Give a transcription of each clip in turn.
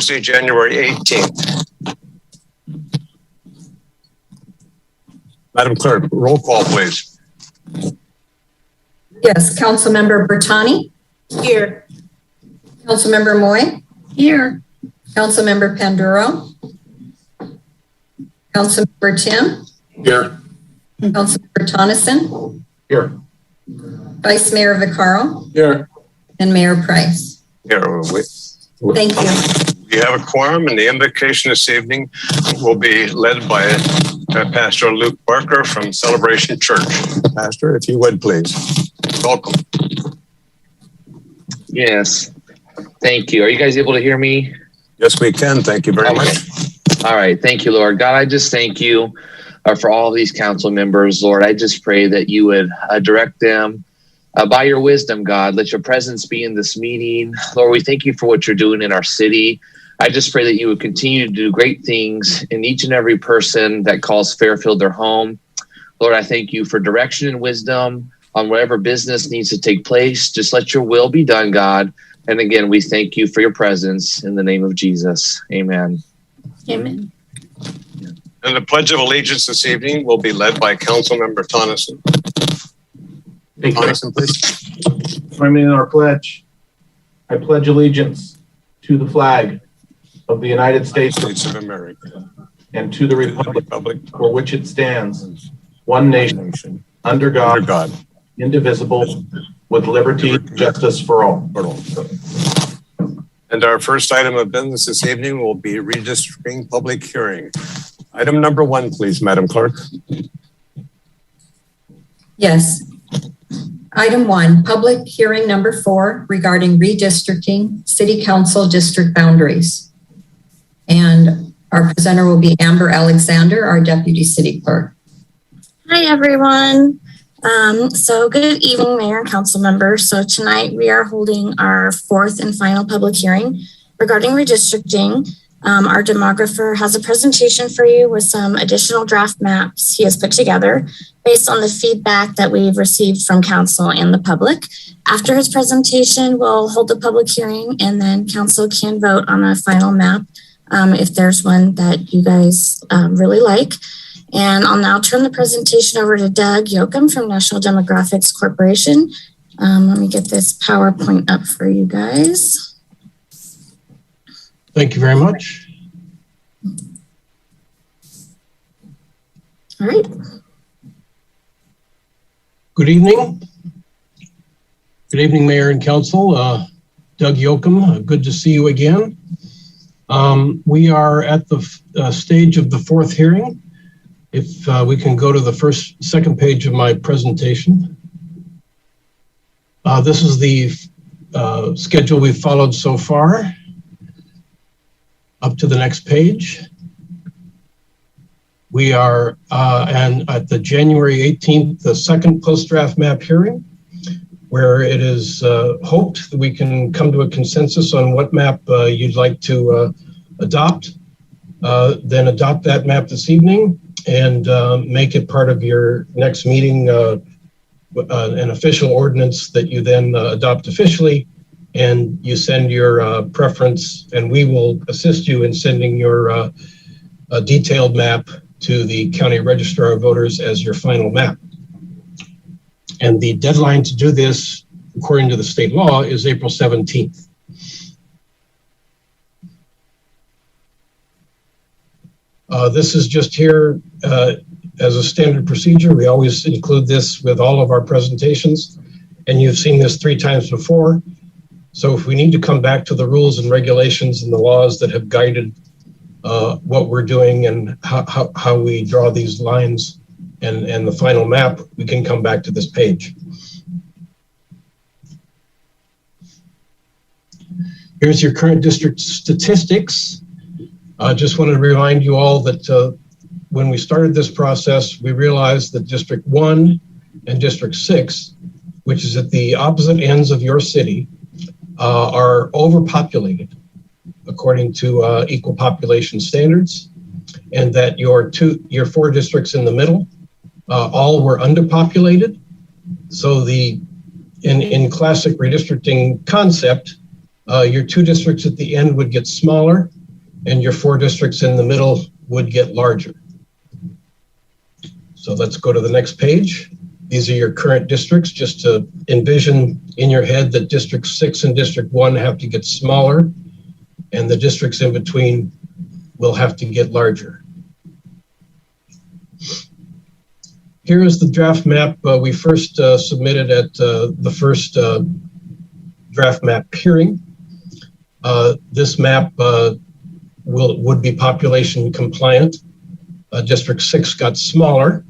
Tuesday, January 18th. Madam Clerk, roll call, please. Yes, Councilmember Bertani. Here. Councilmember Moy. Here. Councilmember Panduro. Councilmember Tim. Here. Councilmember Tonneson. Here. Vice Mayor Vaccaro. Here. And Mayor Price. Here. Thank you. We have a quorum, and the invocation this evening will be led by Pastor Luke Barker from Celebration Church. Pastor, if you would, please. Welcome. Yes. Thank you. Are you guys able to hear me? Yes, we can. Thank you very much. All right. Thank you, Lord. God, I just thank you for all of these council members. Lord, I just pray that you would direct them by your wisdom, God. Let your presence be in this meeting. Lord, we thank you for what you're doing in our city. I just pray that you would continue to do great things in each and every person that calls Fairfield their home. Lord, I thank you for direction and wisdom on whatever business needs to take place. Just let your will be done, God. And again, we thank you for your presence in the name of Jesus. Amen. Amen. And the Pledge of Allegiance this evening will be led by Councilmember Tonneson. Tonneson, please. Join me in our pledge. I pledge allegiance to the flag of the United States of America and to the republic for which it stands, one nation, under God, indivisible, with liberty and justice for all. And our first item of business this evening will be redistricting public hearing. Item number 1, please, Madam Clerk. Yes. Item 1, public hearing number 4 regarding redistricting city council district boundaries. And our presenter will be Amber Alexander, our deputy city clerk. Hi, everyone. So good evening, Mayor and council members. So tonight we are holding our 4th and final public hearing regarding redistricting. Our demographer has a presentation for you with some additional draft maps he has put together based on the feedback that we've received from council and the public. After his presentation, we'll hold the public hearing and then council can vote on a final map if there's one that you guys really like. And I'll now turn the presentation over to Doug Yoakum from National Demographics Corporation. Let me get this PowerPoint up for you guys. Thank you very much. All right. Good evening. Good evening, Mayor and Council. Doug Yoakum, good to see you again. We are at the stage of the 4th hearing. If we can go to the second page of my presentation. This is the schedule we've followed so far. Up to the next page. We are at the January 18th, the second post-draft map hearing, where it is hoped that we can come to a consensus on what map you'd like to adopt. Then adopt that map this evening and make it part of your next meeting, an official ordinance that you then adopt officially, and you send your preference, and we will assist you in sending your detailed map to the County Registrar of Voters as your final map. And the deadline to do this, according to the state law, is April 17th. This is just here as a standard procedure. We always include this with all of our presentations, and you've seen this 3 times before. So if we need to come back to the rules and regulations and the laws that have guided what we're doing and how we draw these lines and the final map, we can come back to this page. Here's your current district statistics. I just wanted to remind you all that when we started this process, we realized that District 1 and District 6, which is at the opposite ends of your city, are overpopulated according to equal population standards, and that your 4 districts in the middle all were underpopulated. So in classic redistricting concept, your 2 districts at the end would get smaller and your 4 districts in the middle would get larger. So let's go to the next page. These are your current districts, just to envision in your head that District 6 and District 1 have to get smaller, and the districts in between will have to get larger. Here is the draft map we first submitted at the first draft map hearing. This map would be population compliant. District 6 got smaller.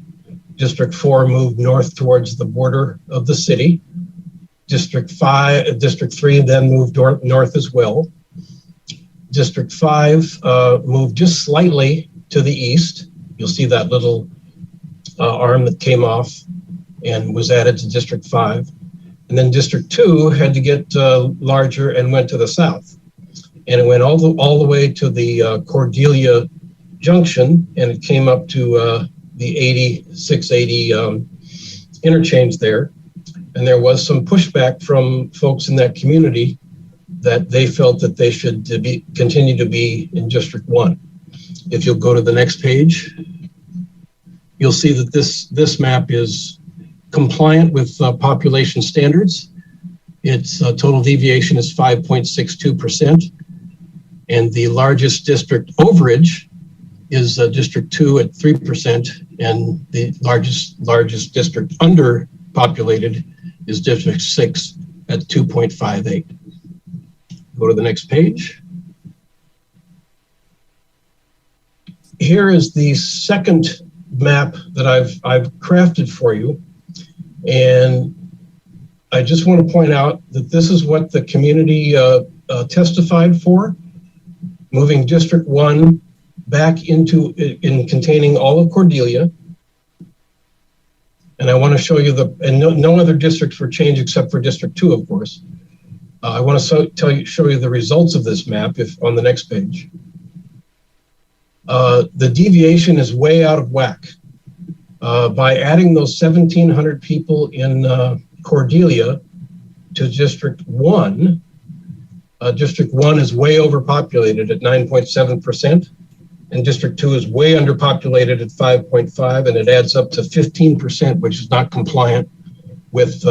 District 4 moved north towards the border of the city. District 3 then moved north as well. District 5 moved just slightly to the east. You'll see that little arm that came off and was added to District 5. And then District 2 had to get larger and went to the south. And it went all the way to the Cordelia Junction, and it came up to the 680 interchange there. And there was some pushback from folks in that community that they felt that they should continue to be in District 1. If you'll go to the next page, you'll see that this map is compliant with population standards. Its total deviation is 5.62%. And the largest district overage is District 2 at 3%, and the largest district underpopulated is District 6 at 2.58. Go to the next page. Here is the second map that I've crafted for you, and I just want to point out that this is what the community testified for, moving District 1 back in containing all of Cordelia. And I want to show you no other districts were changed except for District 2, of course. I want to show you the results of this map on the next page. The deviation is way out of whack. By adding those 1,700 people in Cordelia to District 1, District 1 is way overpopulated at 9.7%, and District 2 is way underpopulated at 5.5%, and it adds up to 15%, which is not compliant with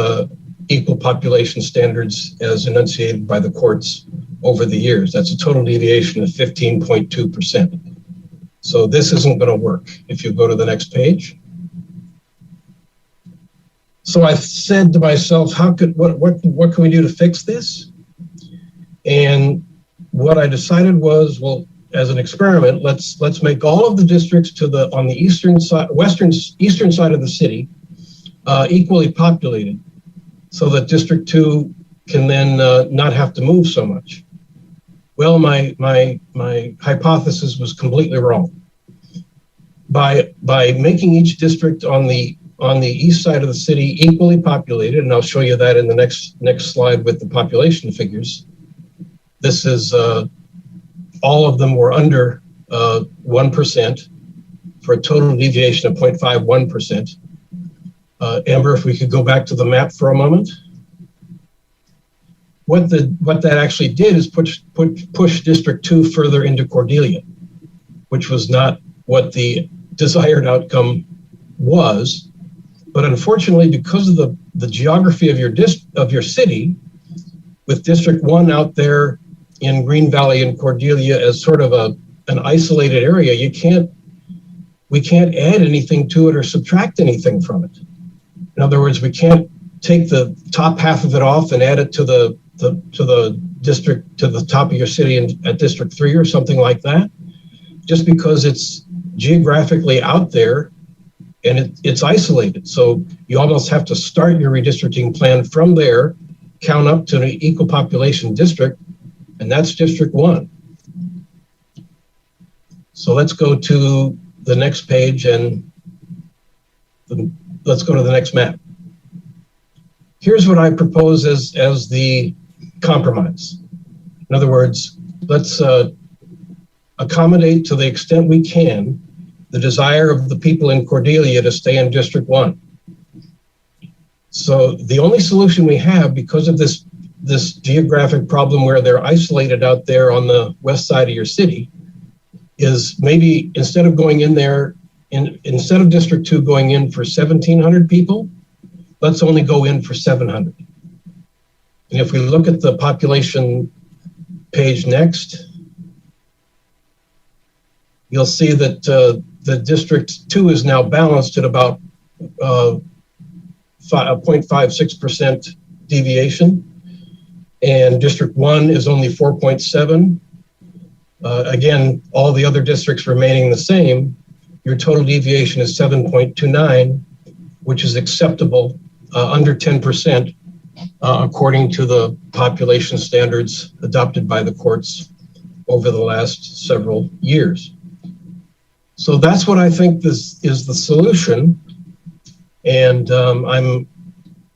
equal population standards as enunciated by the courts over the years. That's a total deviation of 15.2%. So this isn't going to work. If you go to the next page. So I said to myself, what can we do to fix this? And what I decided was, well, as an experiment, let's make all of the districts on the eastern side of the city equally populated, so that District 2 can then not have to move so much. Well, my hypothesis was completely wrong. By making each district on the east side of the city equally populated, and I'll show you that in the next slide with the population figures. This is all of them were under 1% for a total deviation of 0.51%. Amber, if we could go back to the map for a moment. What that actually did is push District 2 further into Cordelia, which was not what the desired outcome was. But unfortunately, because of the geography of your city, with District 1 out there in Green Valley and Cordelia as sort of an isolated area, we can't add anything to it or subtract anything from it. In other words, we can't take the top half of it off and add it to the district, to the top of your city at District 3 or something like that, just because it's geographically out there and it's isolated. So you almost have to start your redistricting plan from there, count up to an equal population district, and that's District 1. So let's go to the next page and let's go to the next map. Here's what I propose as the compromise. In other words, let's accommodate to the extent we can the desire of the people in Cordelia to stay in District 1. So the only solution we have, because of this geographic problem where they're isolated out there on the west side of your city, is maybe instead of going in there, instead of District 2 going in for 1,700 people, let's only go in for 700. And if we look at the population page next, you'll see that the District 2 is now balanced at about 0.56% deviation, and District 1 is only 4.7. Again, all the other districts remaining the same, your total deviation is 7.29, which is acceptable, under 10%, according to the population standards adopted by the courts over the last several years. So that's what I think this is the solution. And I'm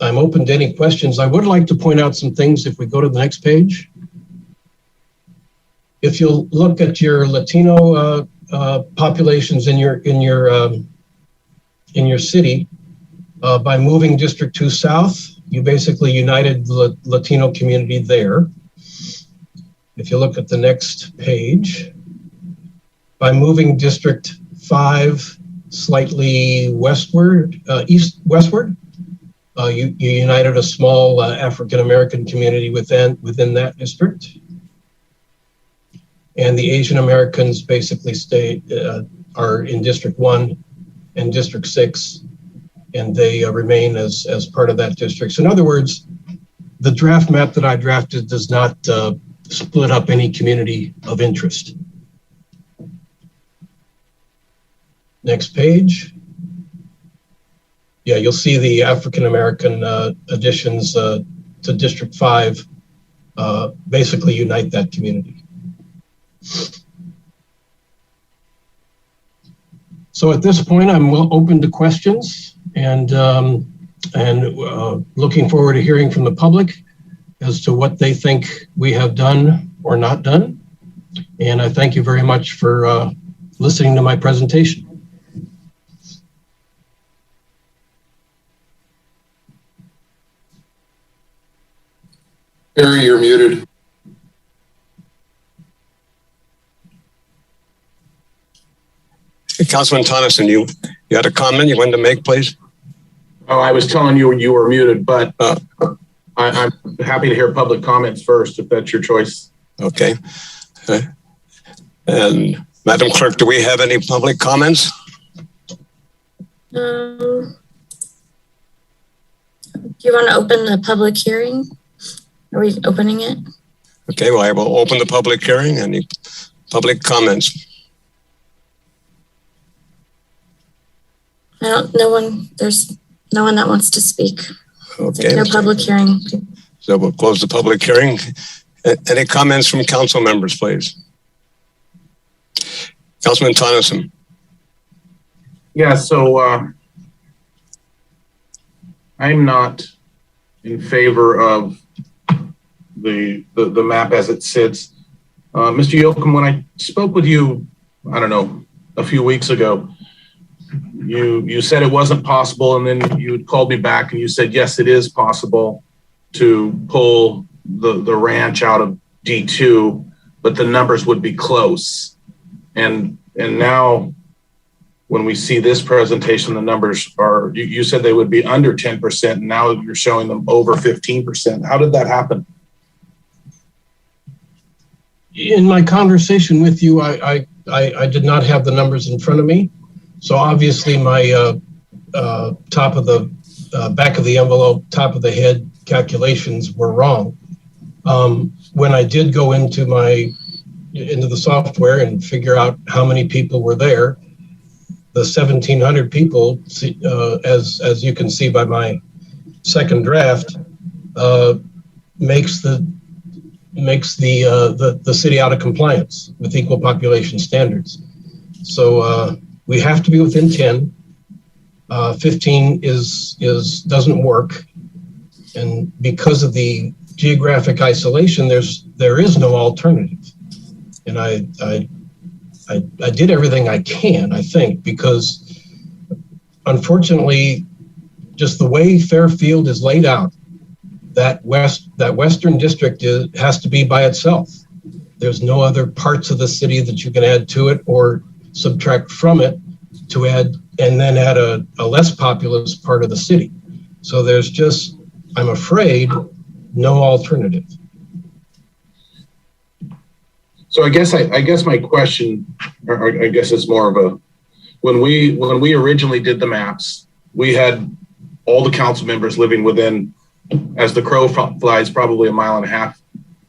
open to any questions. I would like to point out some things if we go to the next page. If you'll look at your Latino populations in your city, by moving District 2 south, you basically united the Latino community there. If you look at the next page, by moving District 5 slightly westward, westward, you united a small African-American community within that district. And the Asian Americans basically are in District 1 and District 6, and they remain as part of that district. So in other words, the draft map that I drafted does not split up any community of interest. Next page. Yeah, you'll see the African-American additions to District 5 basically unite that community. So at this point, I'm open to questions and looking forward to hearing from the public as to what they think we have done or not done. And I thank you very much for listening to my presentation. Barry, you're muted. Councilman Tonneson, you had a comment you wanted to make, please? Oh, I was telling you you were muted, but I'm happy to hear public comments first, if that's your choice. Okay. And Madam Clerk, do we have any public comments? Do you want to open the public hearing? Are we opening it? Okay, well, I will open the public hearing. Any public comments? There's no one that wants to speak. Okay. No public hearing. So we'll close the public hearing. Any comments from council members, please? Councilman Tonneson. Yeah, so I'm not in favor of the map as it sits. Mr. Yoakum, when I spoke with you, I don't know, a few weeks ago, you said it wasn't possible, and then you called me back and you said, yes, it is possible to pull the ranch out of D2, but the numbers would be close. And now when we see this presentation, the numbers are, you said they would be under 10%, and now you're showing them over 15%. How did that happen? In my conversation with you, I did not have the numbers in front of me. So obviously my top of the back of the envelope, top of the head calculations were wrong. When I did go into the software and figure out how many people were there, the 1,700 people, as you can see by my second draft, makes the city out of compliance with equal population standards. So we have to be within 10. 15 doesn't work, and because of the geographic isolation, there is no alternative. And I did everything I can, I think, because unfortunately, just the way Fairfield is laid out, that western district has to be by itself. There's no other parts of the city that you can add to it or subtract from it to add, and then add a less populous part of the city. So there's just, I'm afraid, no alternative. So I guess my question, or I guess it's more of a, when we originally did the maps, we had all the council members living within, as the crow flies, probably 1.5 miles,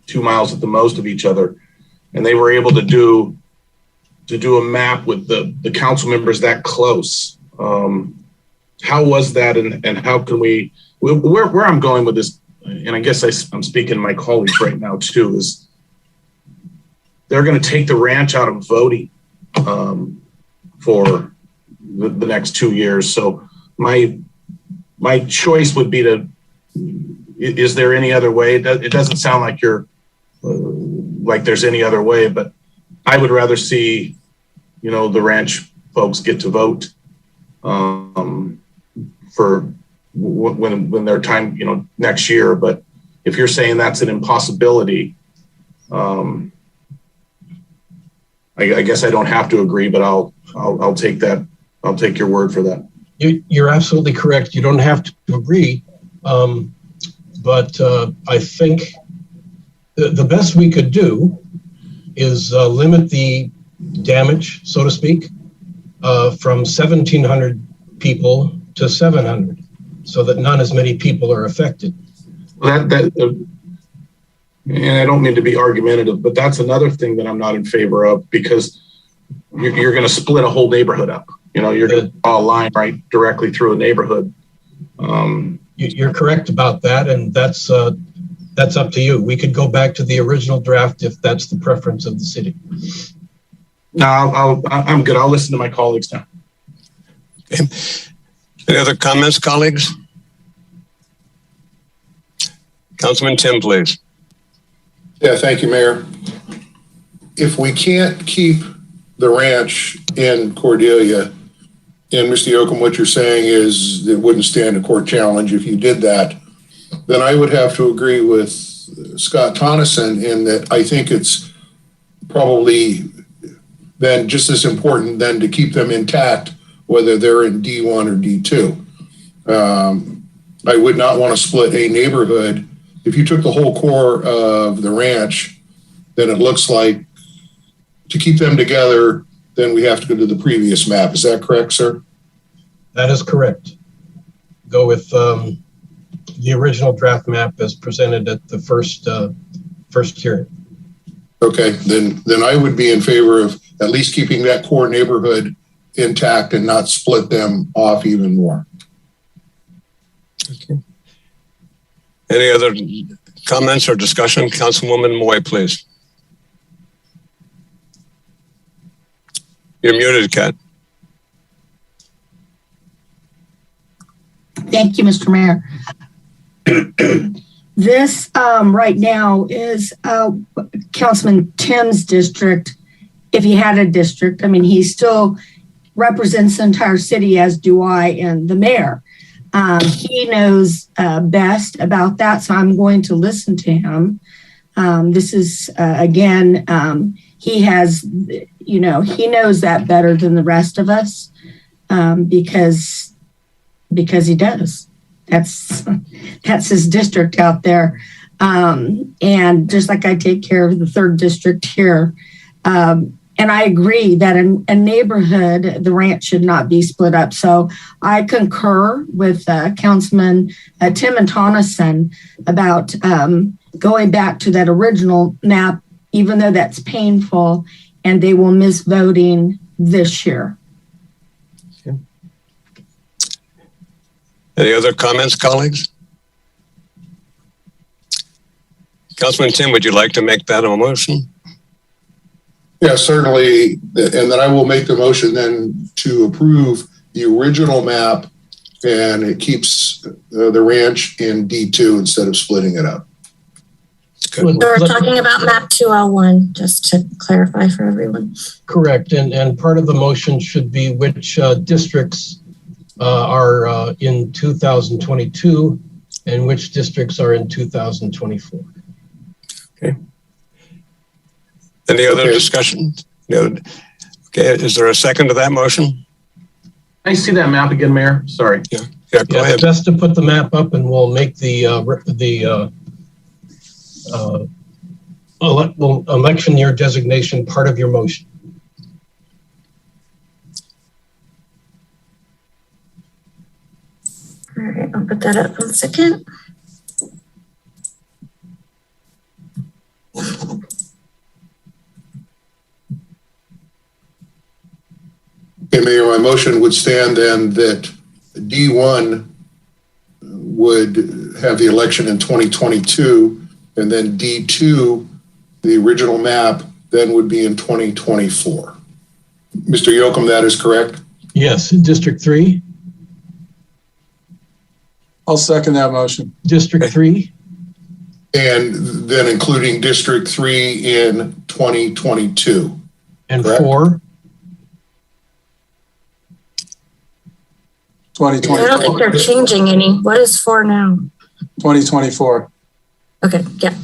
2 miles at the most of each other. And they were able to do a map with the council members that close. How was that, and how can we, where I'm going with this, and I guess I'm speaking to my colleagues right now too, is they're going to take the ranch out of voting for the next 2 years. So my choice would be to, is there any other way? It doesn't sound like you're, like there's any other way, but I would rather see, the ranch folks get to vote for when their time, next year. But if you're saying that's an impossibility, I guess I don't have to agree, but I'll take that. I'll take your word for that. You're absolutely correct. You don't have to agree, but I think the best we could do is limit the damage, so to speak, from 1,700 people to 700, so that not as many people are affected. And I don't mean to be argumentative, but that's another thing that I'm not in favor of, because you're going to split a whole neighborhood up. You're going to draw a line right directly through a neighborhood. You're correct about that, and that's up to you. We could go back to the original draft if that's the preference of the city. No, I'm good. I'll listen to my colleagues now. Okay. Any other comments, colleagues? Councilman Tim, please. Yeah, thank you, Mayor. If we can't keep the ranch in Cordelia, and Mr. Yoakum, what you're saying is it wouldn't stand a court challenge if you did that, then I would have to agree with Scott Tonneson in that I think it's probably then just as important then to keep them intact, whether they're in D1 or D2. I would not want to split a neighborhood. If you took the whole core of the ranch, then it looks like to keep them together, then we have to go to the previous map. Is that correct, sir? That is correct. Go with the original draft map as presented at the first hearing. Okay, then I would be in favor of at least keeping that core neighborhood intact and not split them off even more. Okay. Any other comments or discussion? Councilwoman Moy, please. You're muted, Kat. Thank you, Mr. Mayor. This right now is Councilman Tim's district. If he had a district, I mean, he still represents the entire city, as do I and the mayor. He knows best about that, so I'm going to listen to him. This is, again, he has, he knows that better than the rest of us because he does. That's his district out there. And just like I take care of the 3rd district here. And I agree that in a neighborhood, the ranch should not be split up. So I concur with Councilman Tim and Tonneson about going back to that original map, even though that's painful, and they will miss voting this year. Okay. Any other comments, colleagues? Councilman Tim, would you like to make that a motion? Yeah, certainly. And then I will make the motion then to approve the original map, and it keeps the ranch in D2 instead of splitting it up. So we're talking about map 201, just to clarify for everyone. Correct. And part of the motion should be which districts are in 2022 and which districts are in 2024. Okay. Any other Okay. discussion? No. Okay, is there a second to that motion? Can I see that map again, Mayor? Sorry. Yeah, go Yeah, ahead. it's best to put the map up and we'll make the election year designation part of your motion. All right, I'll put that up 1 second. Okay, Mayor, my motion would stand then that D1 would have the election in 2022, and then D2, the original map, then would be in 2024. Mr. Yoakum, that is correct? Yes, District 3, I'll second that motion. District 3, And then including District 3 in 2022. and Correct. 4. I don't think 2024. they're changing any. What is 4 now? 2024. Okay, yeah.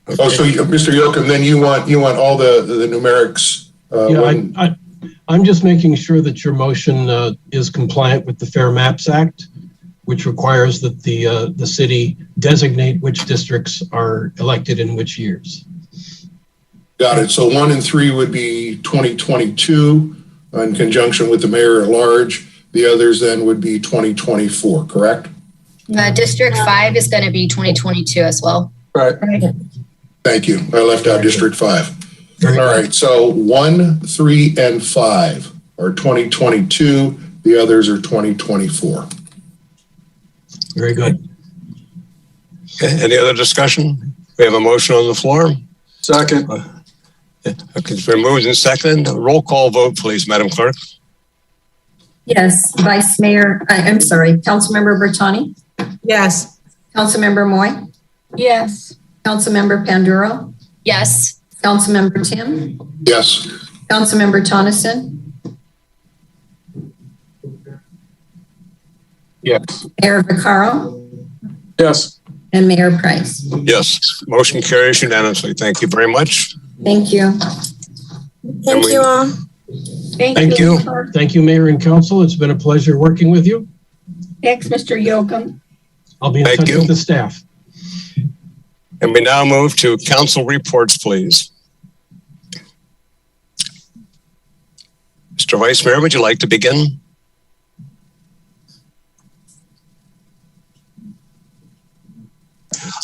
Oh, so Mr. Yoakum, then you want all the numerics. Yeah, I'm just making sure that your motion is compliant with the Fair Maps Act, which requires that the city designate which districts are elected in which years. Got it. So 1 and 3 would be 2022 in conjunction with the mayor at large. The others then would be 2024, correct? District 5 is going to be 2022 as well. Right. Thank you. I left out District 5. All right. So 1, 3, and 5 are 2022. The others are 2024. Very good. Okay, any other discussion? We have a motion on the floor. Second. Okay, it's been moved and seconded. Roll call vote, please, Madam Clerk. Yes, Vice Mayor, I'm sorry, Councilmember Bertani, Yes. Councilmember Moy, Yes. Councilmember Panduro, Yes. Councilmember Tim, Yes. Councilmember Tonneson, Yes. Mayor Vaccaro, Yes. and Mayor Price. Yes, motion carries unanimously. Thank you very much. Thank you. Thank you all. Thank you. Thank you, Mayor and Council. It's been a pleasure working with you. Thanks, Mr. Yoakum. I'll be in Thank touch you. with the staff. And we now move to council reports, please. Mr. Vice Mayor, would you like to begin?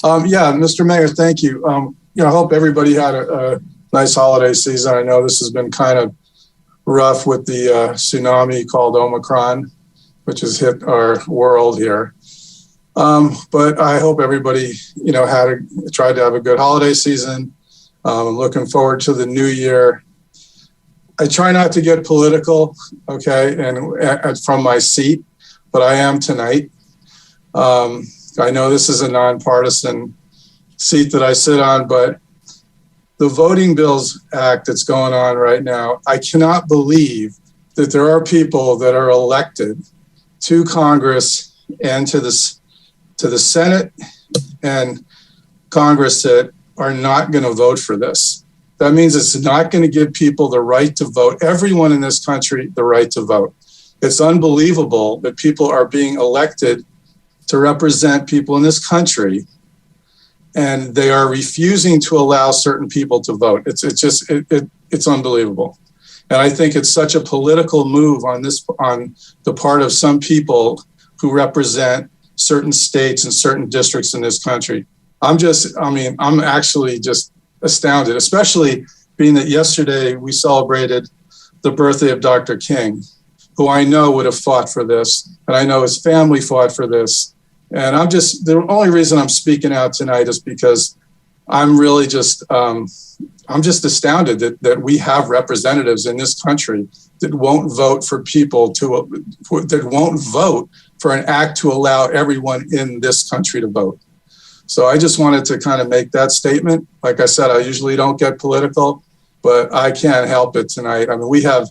Yeah, Mr. Mayor, thank you. I hope everybody had a nice holiday season. I know this has been kind of rough with the tsunami called Omicron, which has hit our world here. But I hope everybody, tried to have a good holiday season. I'm looking forward to the new year. I try not to get political, okay, and from my seat, but I am tonight. I know this is a nonpartisan seat that I sit on, but the Voting Bills Act that's going on right now, I cannot believe that there are people that are elected to Congress and to the Senate and Congress that are not going to vote for this. That means it's not going to give people the right to vote, everyone in this country, the right to vote. It's unbelievable that people are being elected to represent people in this country, and they are refusing to allow certain people to vote. It's unbelievable. And I think it's such a political move on the part of some people who represent certain states and certain districts in this country. I'm actually just astounded, especially being that yesterday we celebrated the birthday of Dr. King, who I know would have fought for this, and I know his family fought for this. And the only reason I'm speaking out tonight is because I'm really I'm just astounded that we have representatives in this country that won't vote for people that won't vote for an act to allow everyone in this country to vote. So I just wanted to kind of make that statement. Like I said, I usually don't get political, but I can't help it tonight. I mean, we have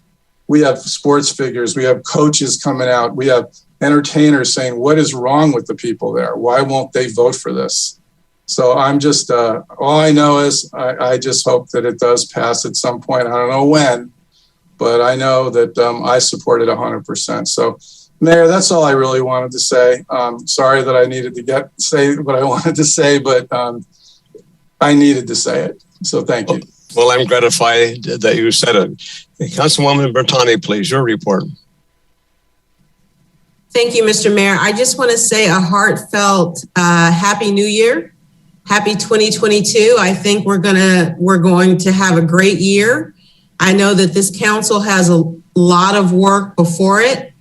sports figures, we have coaches coming out, we have entertainers saying, what is wrong with the people there? Why won't they vote for this? So I'm just, all I know is I just hope that it does pass at some point. I don't know when, but I know that I support it 100%. So, Mayor, that's all I really wanted to say. Sorry that I needed to say what I wanted to say, but I needed to say it. So thank you. Well, I'm gratified that you said it. Councilwoman Bertani, please, your report. Thank you, Mr. Mayor. I just want to say a heartfelt Happy New Year. Happy 2022. I think we're going to have a great year. I know that this council has a lot of work before it,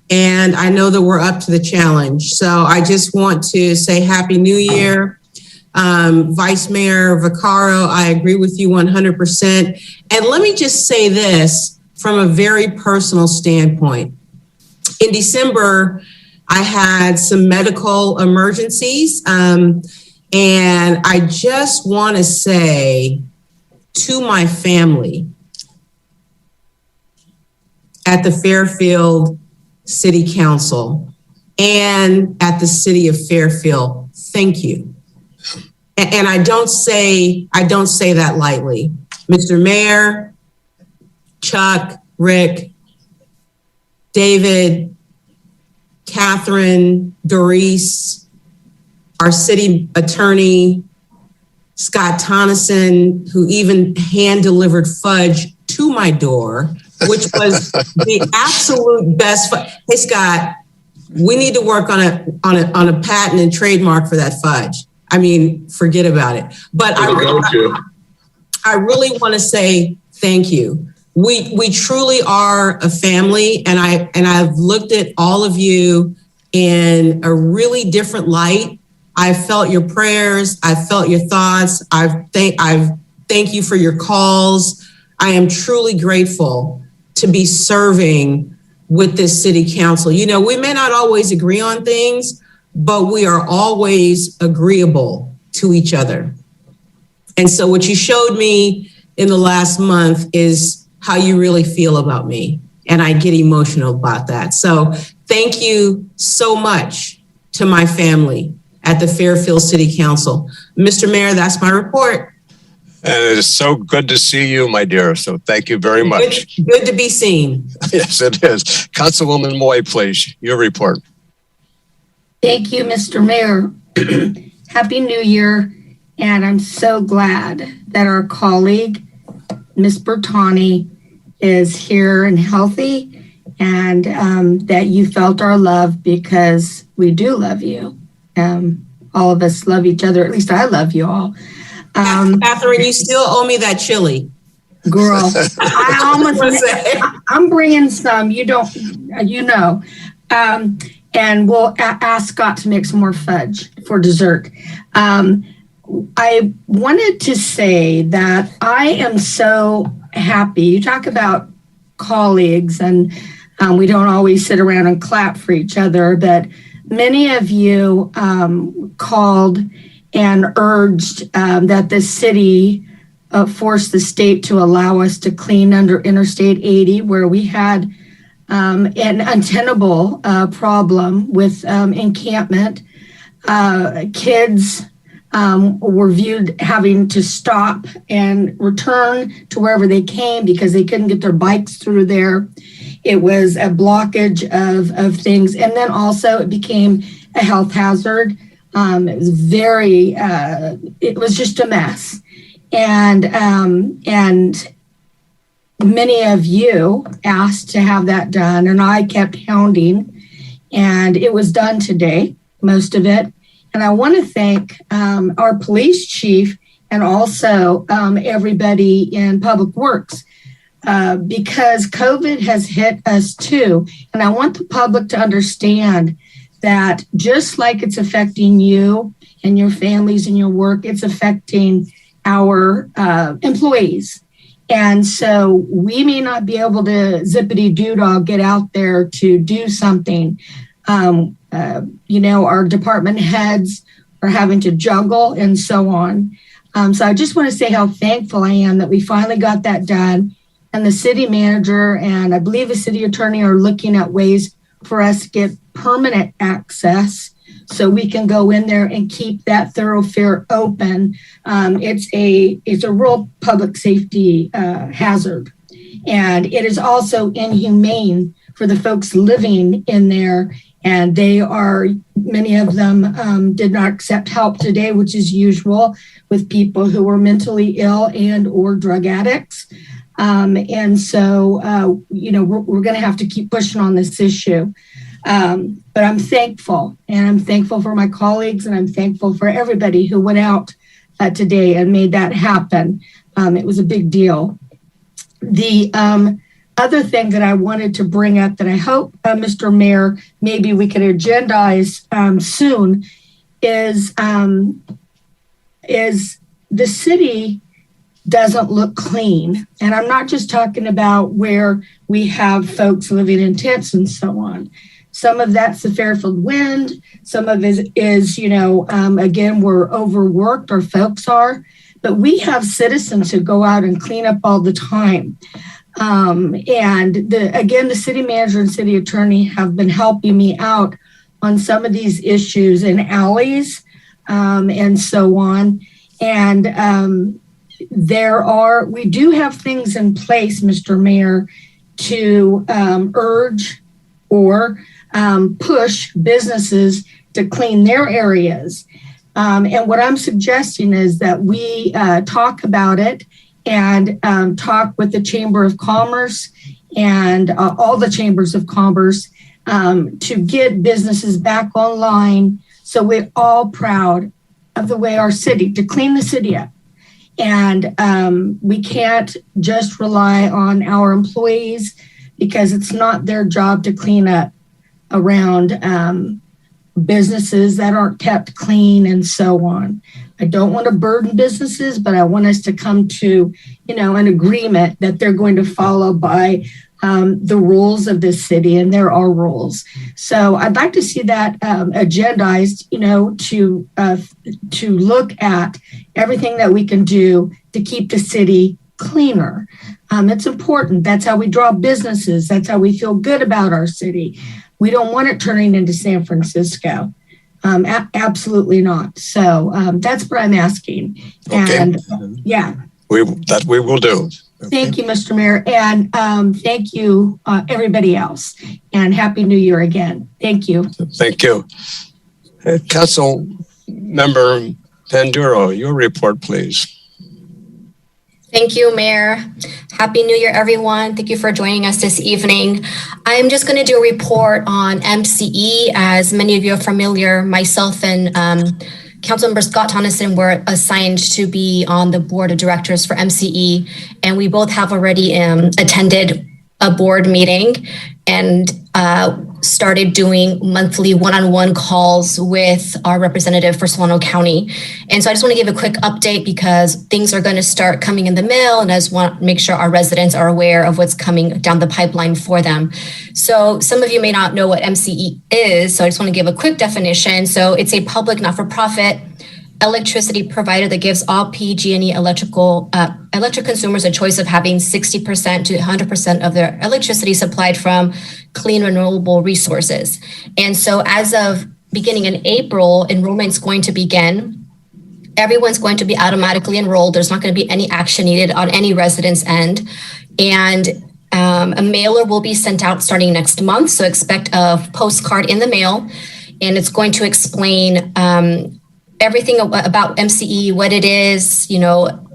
and I know that we're up to the challenge. So I just want to say Happy New Year. Vice Mayor Vaccaro, I agree with you 100%. And let me just say this from a very personal standpoint. In December, I had some medical emergencies, and I just want to say to my family at the Fairfield City Council and at the City of Fairfield, thank you. And I don't say that lightly. Mr. Mayor, Chuck, Rick, David, Catherine, Doris, our city attorney, Scott Tonneson, who even hand-delivered fudge to my door, which was the absolute best. Hey, Scott, we need to work on a patent and trademark for that fudge. I mean, forget about it. But I really want to say thank you. We truly are a family, and I've looked at all of you in a really different light. I felt your prayers. I felt your thoughts. I thank you for your calls. I am truly grateful to be serving with this city council. You know, we may not always agree on things, but we are always agreeable to each other. And so what you showed me in the last month is how you really feel about me. And I get emotional about that. So thank you so much to my family at the Fairfield City Council. Mr. Mayor, that's my report. And it is so good to see you, my dear. So thank you very much. Good to be seen. Yes, it is. Councilwoman Moy, please, your report. Thank you, Mr. Mayor. Happy New Year. And I'm so glad that our colleague, Ms. Bertani, is here and healthy, and that you felt our love, because we do love you. All of us love each other. At least I love you all. Catherine, you still owe me that chili. Girl, I'm bringing some. You don't, you know. And we'll ask Scott to make some more fudge for dessert. I wanted to say that I am so happy. You talk about colleagues, and we don't always sit around and clap for each other, but many of you called and urged that the city force the state to allow us to clean under Interstate 80, where we had an untenable problem with encampment. Kids were viewed having to stop and return to wherever they came because they couldn't get their bikes through there. It was a blockage of things. And then also it became a health hazard. It was it was just a mess. And many of you asked to have that done, and I kept hounding, and it was done today, most of it. And I want to thank our police chief and also everybody in Public Works because COVID has hit us too. And I want the public to understand that just like it's affecting you and your families and your work, it's affecting our employees. And so we may not be able to zippity-doo-dah get out there to do something. Our department heads are having to juggle and so on. So I just want to say how thankful I am that we finally got that done. And the city manager and I believe the city attorney are looking at ways for us to get permanent access so we can go in there and keep that thoroughfare open. It's a real public safety hazard. And it is also inhumane for the folks living in there. And many of them did not accept help today, which is usual with people who are mentally ill and or drug addicts. And so, we're going to have to keep pushing on this issue. But I'm thankful, and I'm thankful for my colleagues, and I'm thankful for everybody who went out today and made that happen. It was a big deal. The other thing that I wanted to bring up that I hope, Mr. Mayor, maybe we could agendize soon is the city doesn't look clean. And I'm not just talking about where we have folks living in tents and so on. Some of that's the Fairfield wind. Some of it is, again, we're overworked, our folks are. But we have citizens who go out and clean up all the time. And the city manager and city attorney have been helping me out on some of these issues in alleys and so on. And we do have things in place, Mr. Mayor, to urge or push businesses to clean their areas. And what I'm suggesting is that we talk about it and talk with the Chamber of Commerce and all the chambers of commerce to get businesses back online so we're all proud of the way our city, to clean the city up. And we can't just rely on our employees because it's not their job to clean up around businesses that aren't kept clean and so on. I don't want to burden businesses, but I want us to come to, an agreement that they're going to follow by the rules of this city, and there are rules. So I'd like to see that agendized, to look at everything that we can do to keep the city cleaner. It's important. That's how we draw businesses. That's how we feel good about our city. We don't want it turning into San Francisco. Absolutely not. So that's what I'm asking. Okay. And yeah. We will do. Thank you, Mr. Mayor. And thank you, everybody else. And Happy New Year again. Thank you. Thank you. Council Member Panduro, your report, please. Thank you, Mayor. Happy New Year, everyone. Thank you for joining us this evening. I'm just going to do a report on MCE. As many of you are familiar, myself and Councilmember Scott Tonneson were assigned to be on the board of directors for MCE, and we both have already attended a board meeting and started doing monthly one-on-one calls with our representative for Solano County. And so I just want to give a quick update because things are going to start coming in the mail, and I just want to make sure our residents are aware of what's coming down the pipeline for them. So some of you may not know what MCE is, so I just want to give a quick definition. So it's a public not-for-profit electricity provider that gives all PG&E electric consumers a choice of having 60% to 100% of their electricity supplied from clean renewable resources. And so as of beginning in April, enrollment's going to begin. Everyone's going to be automatically enrolled. There's not going to be any action needed on any resident's end. And a mailer will be sent out starting next month. So expect a postcard in the mail, and it's going to explain everything about MCE, what it is,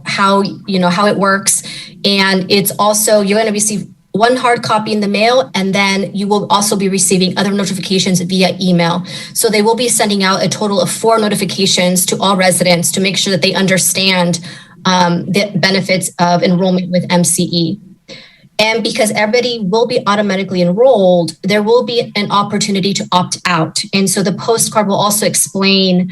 how it works. And it's also, you're going to receive one hard copy in the mail, and then you will also be receiving other notifications via email. So they will be sending out a total of 4 notifications to all residents to make sure that they understand the benefits of enrollment with MCE. And because everybody will be automatically enrolled, there will be an opportunity to opt out. And so the postcard will also explain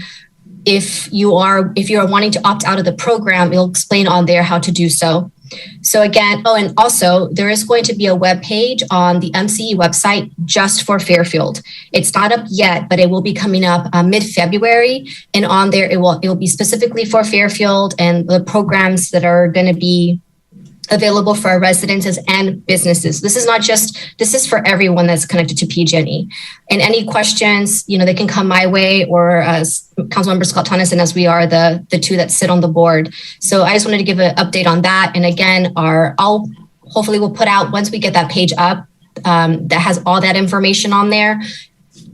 if you are wanting to opt out of the program, it'll explain on there how to do so. So again, and also there is going to be a web page on the MCE website just for Fairfield. It's not up yet, but it will be coming up mid-February, and on there it will be specifically for Fairfield and the programs that are going to be available for our residences and businesses. This is for everyone that's connected to PG&E. And any questions, they can come my way or as Councilmember Scott Tonneson, as we are the two that sit on the board. So I just wanted to give an update on that. And again, hopefully we'll put out, once we get that page up, that has all that information on there,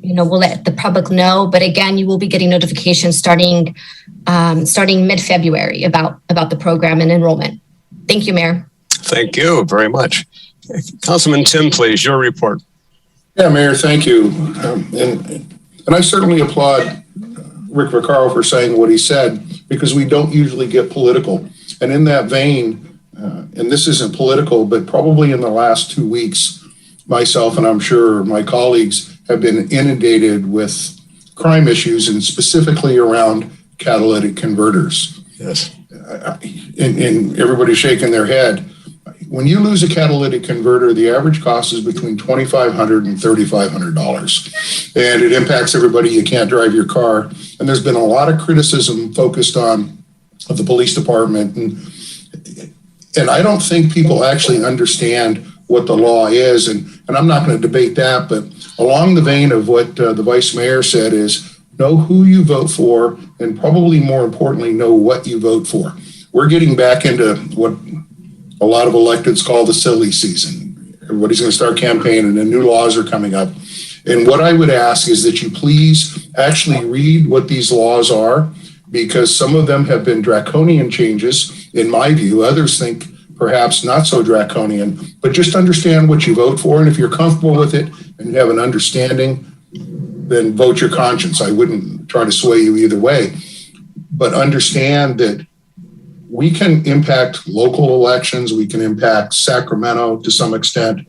we'll let the public know. But again, you will be getting notifications starting mid-February about the program and enrollment. Thank you, Mayor. Thank you very much. Councilman Tim, please, your report. Yeah, Mayor, thank you. And I certainly applaud Rick Vaccaro for saying what he said, because we don't usually get political. And in that vein, and this isn't political, but probably in the last 2 weeks, myself and I'm sure my colleagues have been inundated with crime issues, and specifically around catalytic converters. Yes. And everybody's shaking their head. When you lose a catalytic converter, the average cost is between $2,500 and $3,500. And it impacts everybody. You can't drive your car. And there's been a lot of criticism focused on the police department. And I don't think people actually understand what the law is. And I'm not going to debate that, but along the vein of what the vice mayor said is, know who you vote for, and probably more importantly, know what you vote for. We're getting back into what a lot of electeds call the silly season. Everybody's going to start campaigning and new laws are coming up. And what I would ask is that you please actually read what these laws are, because some of them have been draconian changes, in my view. Others think perhaps not so draconian, but just understand what you vote for. And if you're comfortable with it and you have an understanding, then vote your conscience. I wouldn't try to sway you either way, but understand that we can impact local elections. We can impact Sacramento to some extent.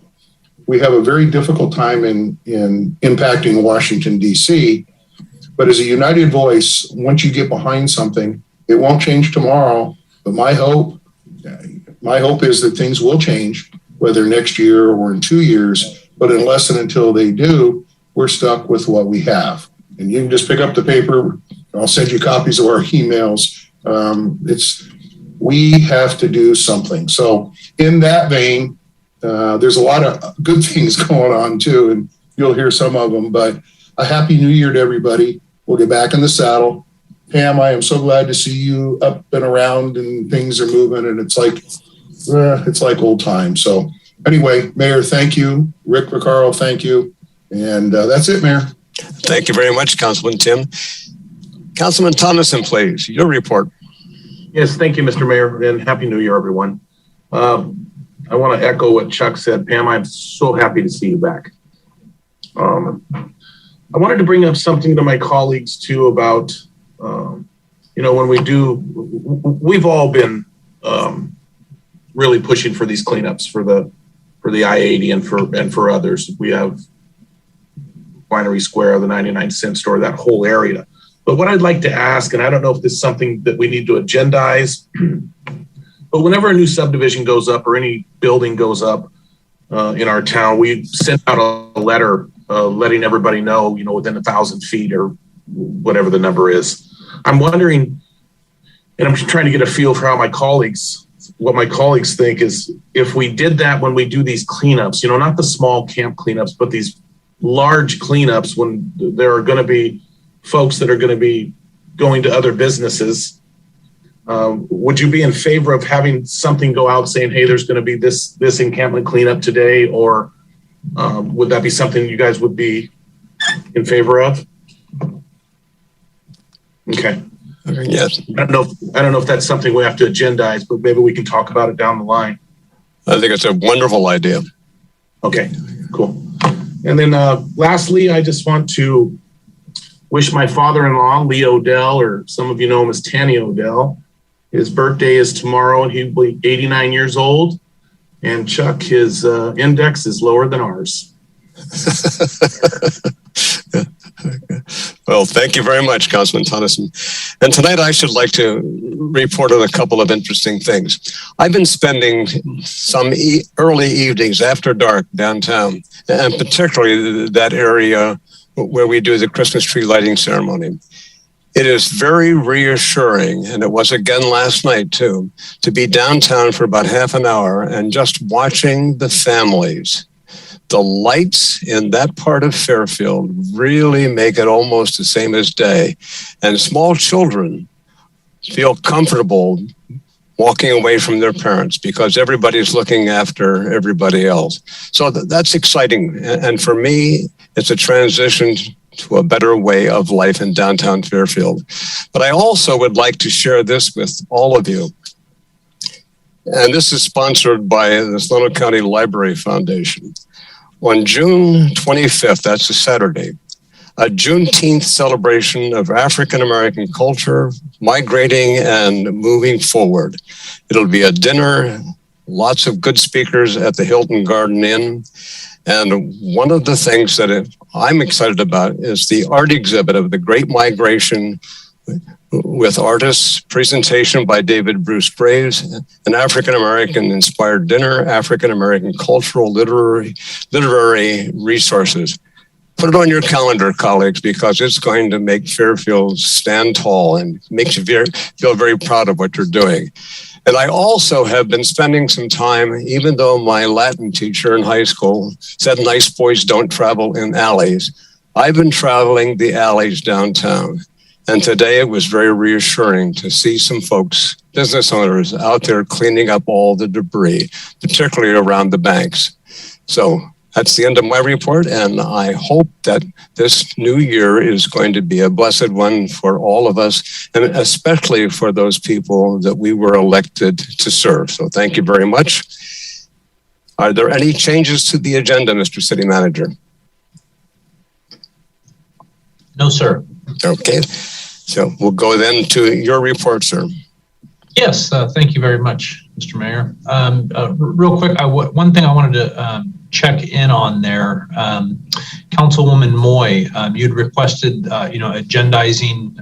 We have a very difficult time in impacting Washington, D.C., but as a united voice, once you get behind something, it won't change tomorrow. But my hope is that things will change, whether next year or in 2 years, but unless and until they do, we're stuck with what we have. And you can just pick up the paper. I'll send you copies of our emails. We have to do something. So in that vein, there's a lot of good things going on too, and you'll hear some of them, but a happy new year to everybody. We'll get back in the saddle. Pam, I am so glad to see you up and around and things are moving, and it's like old times. So anyway, Mayor, thank you. Rick Vaccaro, thank you. And that's it, Mayor. Thank you very much, Councilman Tim. Councilman Tonneson, please, your report. Yes, thank you, Mr. Mayor, and Happy New Year, everyone. I want to echo what Chuck said. Pam, I'm so happy to see you back. I wanted to bring up something to my colleagues, too, about, when we've all been really pushing for these cleanups for the I-80 and for others. We have Winery Square, the 99-cent store, that whole area. But what I'd like to ask, and I don't know if this is something that we need to agendize, but whenever a new subdivision goes up or any building goes up in our town, we send out a letter letting everybody know, within 1,000 feet or whatever the number is. I'm wondering, and I'm trying to get a feel for what my colleagues think is, if we did that when we do these cleanups, not the small camp cleanups, but these large cleanups when there are going to be folks that are going to be going to other businesses, would you be in favor of having something go out saying, hey, there's going to be this encampment cleanup today? Or would that be something you guys would be in favor of? Okay. Yes. I don't know if that's something we have to agendize, but maybe we can talk about it down the line. I think it's a wonderful idea. Okay, cool. And then lastly, I just want to wish my father-in-law, Lee Odell, or some of you know him as Tanny Odell. His birthday is tomorrow, and he'll be 89 years old. And Chuck, his index is lower than ours. Well, thank you very much, Councilman Tonneson. And tonight I should like to report on a couple of interesting things. I've been spending some early evenings after dark downtown, and particularly that area where we do the Christmas tree lighting ceremony. It is very reassuring, and it was again last night too, to be downtown for about half an hour and just watching the families. The lights in that part of Fairfield really make it almost the same as day. And small children feel comfortable walking away from their parents because everybody's looking after everybody else. So that's exciting. And for me, it's a transition to a better way of life in downtown Fairfield. But I also would like to share this with all of you. And this is sponsored by the Solano County Library Foundation. On June 25th, that's a Saturday, a Juneteenth celebration of African American culture, migrating and moving forward. It'll be a dinner, lots of good speakers at the Hilton Garden Inn. And one of the things that I'm excited about is the art exhibit of the Great Migration with artists, presentation by David Bruce Graves, an African-American inspired dinner, African-American cultural literary resources. Put it on your calendar, colleagues, because it's going to make Fairfield stand tall and makes you feel very proud of what you're doing. And I also have been spending some time, even though my Latin teacher in high school said nice boys don't travel in alleys, I've been traveling the alleys downtown. And today it was very reassuring to see some folks, business owners, out there cleaning up all the debris, particularly around the banks. So that's the end of my report, and I hope that this new year is going to be a blessed one for all of us, and especially for those people that we were elected to serve. So thank you very much. Are there any changes to the agenda, Mr. City Manager? No, sir. Okay, so we'll go then to your report, sir. Yes, thank you very much, Mr. Mayor. Real quick, one thing I wanted to check in on there, Councilwoman Moy, you'd requested, agendizing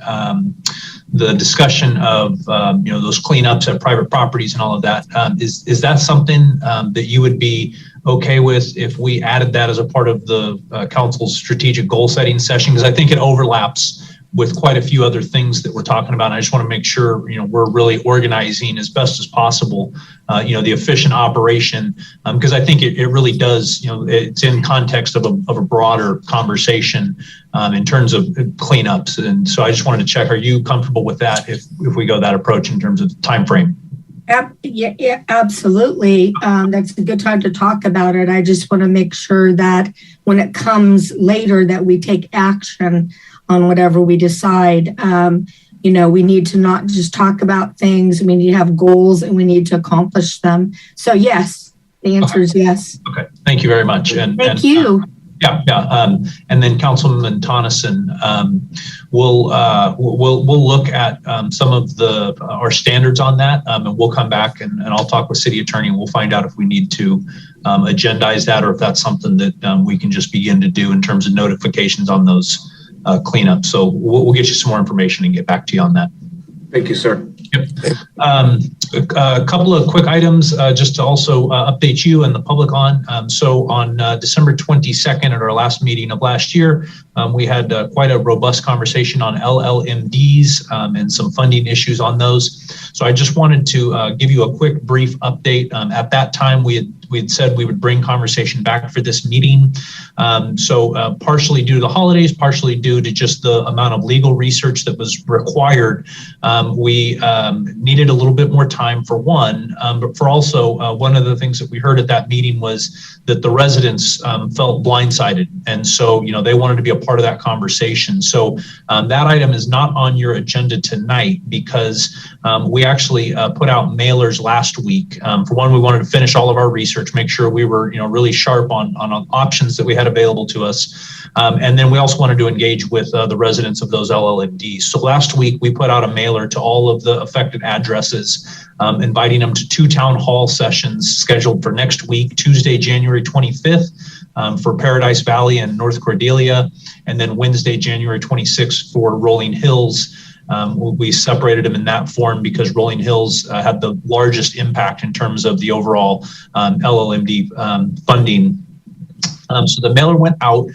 the discussion of, those cleanups at private properties and all of that. Is that something that you would be okay with if we added that as a part of the council's strategic goal setting session? Because I think it overlaps with quite a few other things that we're talking about. And I just want to make sure, we're really organizing as best as possible, the efficient operation, because I think it really does, it's in context of a broader conversation in terms of cleanups. And so I just wanted to check, are you comfortable with that if we go that approach in terms of time frame? Yeah, absolutely. That's a good time to talk about it. I just want to make sure that when it comes later that we take action on whatever we decide. We need to not just talk about things. We need to have goals and we need to accomplish them. So yes, the answer is yes. Okay, thank you very much. And thank you. And then Councilman Tonneson, we'll look at some of our standards on that, and we'll come back and I'll talk with City Attorney and we'll find out if we need to agendize that or if that's something that we can just begin to do in terms of notifications on those cleanup. So we'll get you some more information and get back to you on that. Thank you, sir. Yep. A couple of quick items just to also update you and the public on. So on December 22nd at our last meeting of last year, we had quite a robust conversation on LLMDs and some funding issues on those. So I just wanted to give you a quick brief update. At that time, we had said we would bring conversation back for this meeting. So partially due to the holidays, partially due to just the amount of legal research that was required, we needed a little bit more time for one, but for also one of the things that we heard at that meeting was that the residents felt blindsided. And so, they wanted to be a part of that conversation. So that item is not on your agenda tonight because we actually put out mailers last week. For one, we wanted to finish all of our research, make sure we were, really sharp on options that we had available to us. And then we also wanted to engage with the residents of those LLMDs. So last week we put out a mailer to all of the affected addresses, inviting them to 2 town hall sessions scheduled for next week, Tuesday, January 25th for Paradise Valley and North Cordelia, and then Wednesday, January 26th for Rolling Hills. We separated them in that form because Rolling Hills had the largest impact in terms of the overall LLMD funding. So the mailer went out.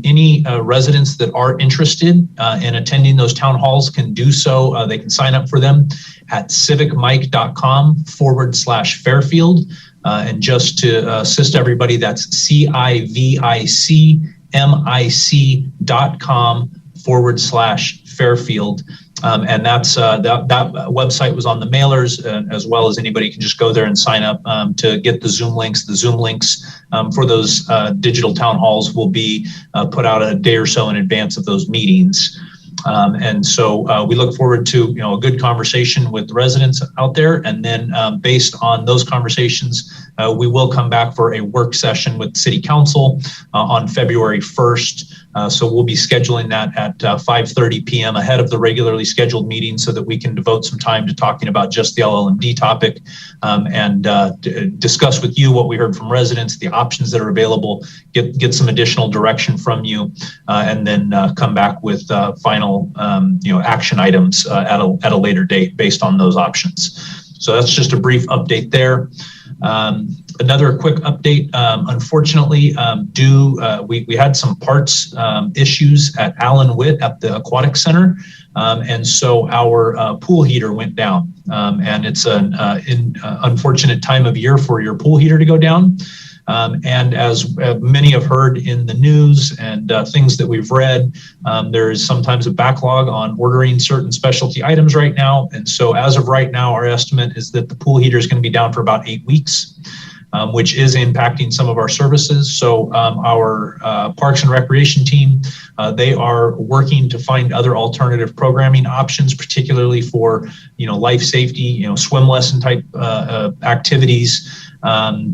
Any residents that are interested in attending those town halls can do so. They can sign up for them at civicmike.com/Fairfield. And just to assist everybody, that's civicmic.com/Fairfield. And that's that website was on the mailers, as well as anybody can just go there and sign up to get the Zoom links. The Zoom links for those digital town halls will be put out a day or so in advance of those meetings. And so we look forward to a good conversation with residents out there, and then based on those conversations, we will come back for a work session with City Council on February 1st. So we'll be scheduling that at 5:30 p.m. ahead of the regularly scheduled meeting, so that we can devote some time to talking about just the LLMD topic, and discuss with you what we heard from residents, the options that are available, get some additional direction from you, and then come back with final action items at a later date based on those options. So that's just a brief update there. Another quick update, unfortunately, we had some parts issues at Allen Witt at the Aquatic Center, and so our pool heater went down, and it's an unfortunate time of year for your pool heater to go down. And as many have heard in the news and things that we've read, there is sometimes a backlog on ordering certain specialty items right now. And so as of right now, our estimate is that the pool heater is going to be down for about 8 weeks. Which is impacting some of our services. So our Parks and Recreation team, they are working to find other alternative programming options, particularly for life safety, swim lesson type activities,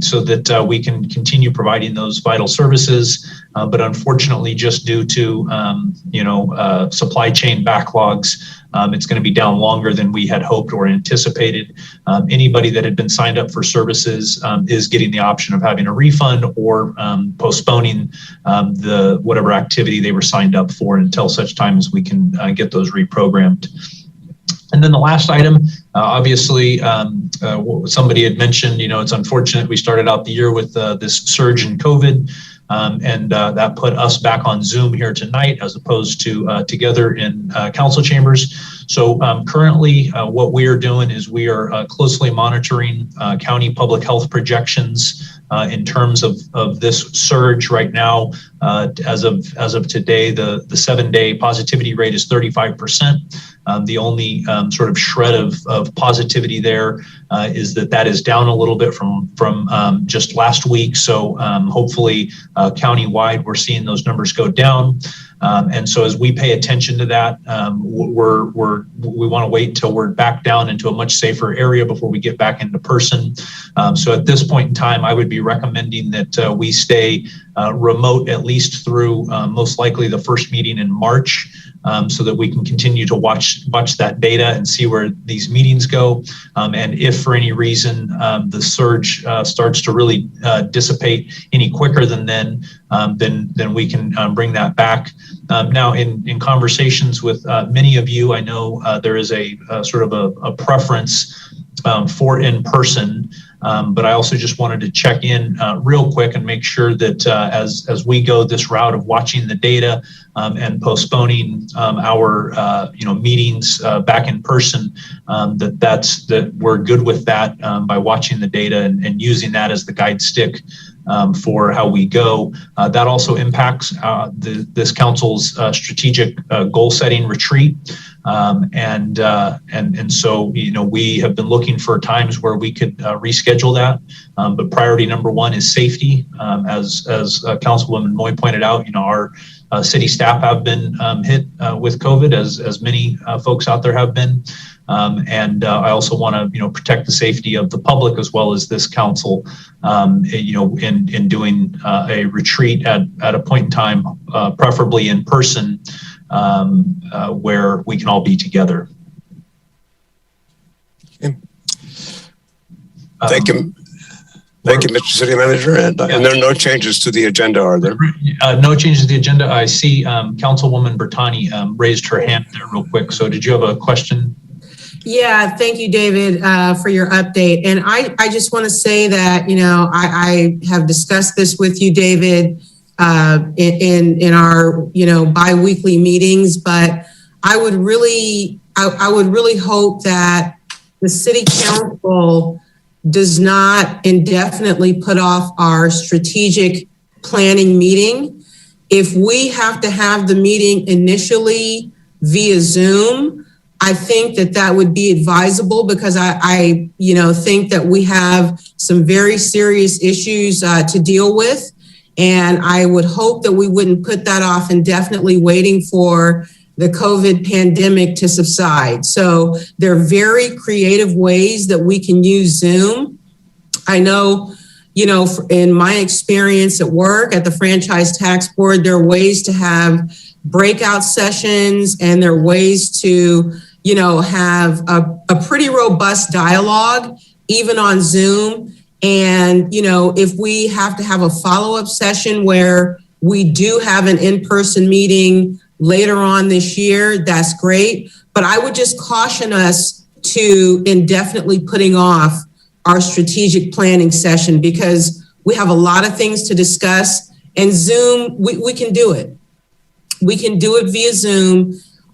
so that we can continue providing those vital services. But unfortunately, just due to supply chain backlogs, it's going to be down longer than we had hoped or anticipated. Anybody that had been signed up for services is getting the option of having a refund or postponing the whatever activity they were signed up for until such time as we can get those reprogrammed. And then the last item, obviously, somebody had mentioned, it's unfortunate we started out the year with this surge in COVID. And that put us back on Zoom here tonight, as opposed to together in council chambers. So currently, what we are doing is we are closely monitoring county public health projections in terms of this surge right now. As of today, the 7-day positivity rate is 35%. The only sort of shred of positivity there is that is down a little bit from just last week. So hopefully countywide, we're seeing those numbers go down. And so as we pay attention to that, we want to wait till we're back down into a much safer area before we get back into person. So at this point in time, I would be recommending that we stay remote at least through most likely the first meeting in March. So that we can continue to watch that data and see where these meetings go. And if for any reason the surge starts to really dissipate any quicker than then we can bring that back. Now, in conversations with many of you, I know there is a sort of a preference for in-person. But I also just wanted to check in real quick and make sure that as we go this route of watching the data and postponing our meetings back in person, that we're good with that by watching the data and using that as the guide stick for how we go. That also impacts this council's strategic goal setting retreat. And so, we have been looking for times where we could reschedule that. But priority number one is safety. As Councilwoman Moy pointed out, our city staff have been hit with COVID, as many folks out there have been. And I also want to, protect the safety of the public as well as this council, in doing a retreat at a point in time, preferably in person, where we can all be together. Okay. Thank you. Thank you, Mr. City Manager. And there are no changes to the agenda, are there? No changes to the agenda. I see Councilwoman Bertani raised her hand there real quick. So did you have a question? Yeah, thank you, David, for your update. And I just want to say that, I have discussed this with you, David, in our, bi-weekly meetings, but I would really hope that the city council does not indefinitely put off our strategic planning meeting. If we have to have the meeting initially via Zoom, I think that would be advisable, because I think that we have some very serious issues to deal with. And I would hope that we wouldn't put that off indefinitely, waiting for the COVID pandemic to subside. So there are very creative ways that we can use Zoom. I know, in my experience at work at the Franchise Tax Board, there are ways to have breakout sessions, and there are ways to, have a pretty robust dialogue, even on Zoom. And, if we have to have a follow-up session where we do have an in-person meeting later on this year, that's great. But I would just caution us to indefinitely putting off our strategic planning session, because we have a lot of things to discuss, and Zoom, we can do it. We can do it via Zoom,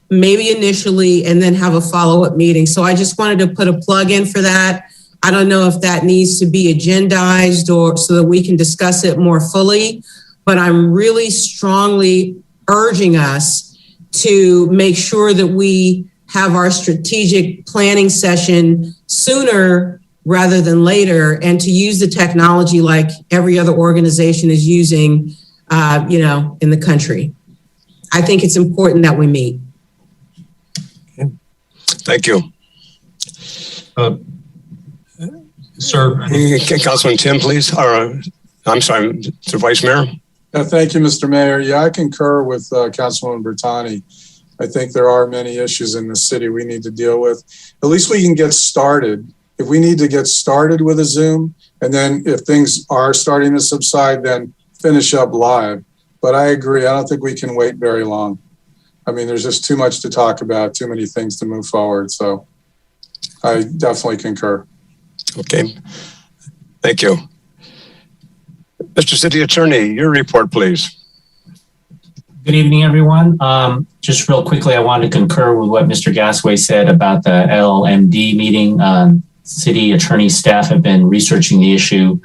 maybe initially, and then have a follow-up meeting. So I just wanted to put a plug in for that. I don't know if that needs to be agendized or so that we can discuss it more fully, but I'm really strongly urging us to make sure that we have our strategic planning session sooner rather than later, and to use the technology like every other organization is using, in the country. I think it's important that we meet. Thank you. Sir. Councilman Tim, please. Or, I'm sorry, Mr. Vice Mayor. Thank you, Mr. Mayor. Yeah, I concur with Councilwoman Bertani. I think there are many issues in the city we need to deal with. At least we can get started. If we need to get started with a Zoom, and then if things are starting to subside, then finish up live. But I agree. I don't think we can wait very long. I mean, there's just too much to talk about, too many things to move forward. So I definitely concur. Okay. Thank you. Mr. City Attorney, your report, please. Good evening, everyone. Just real quickly, I wanted to concur with what Mr. Gasway said about the LMD meeting. City attorney staff have been researching the issue.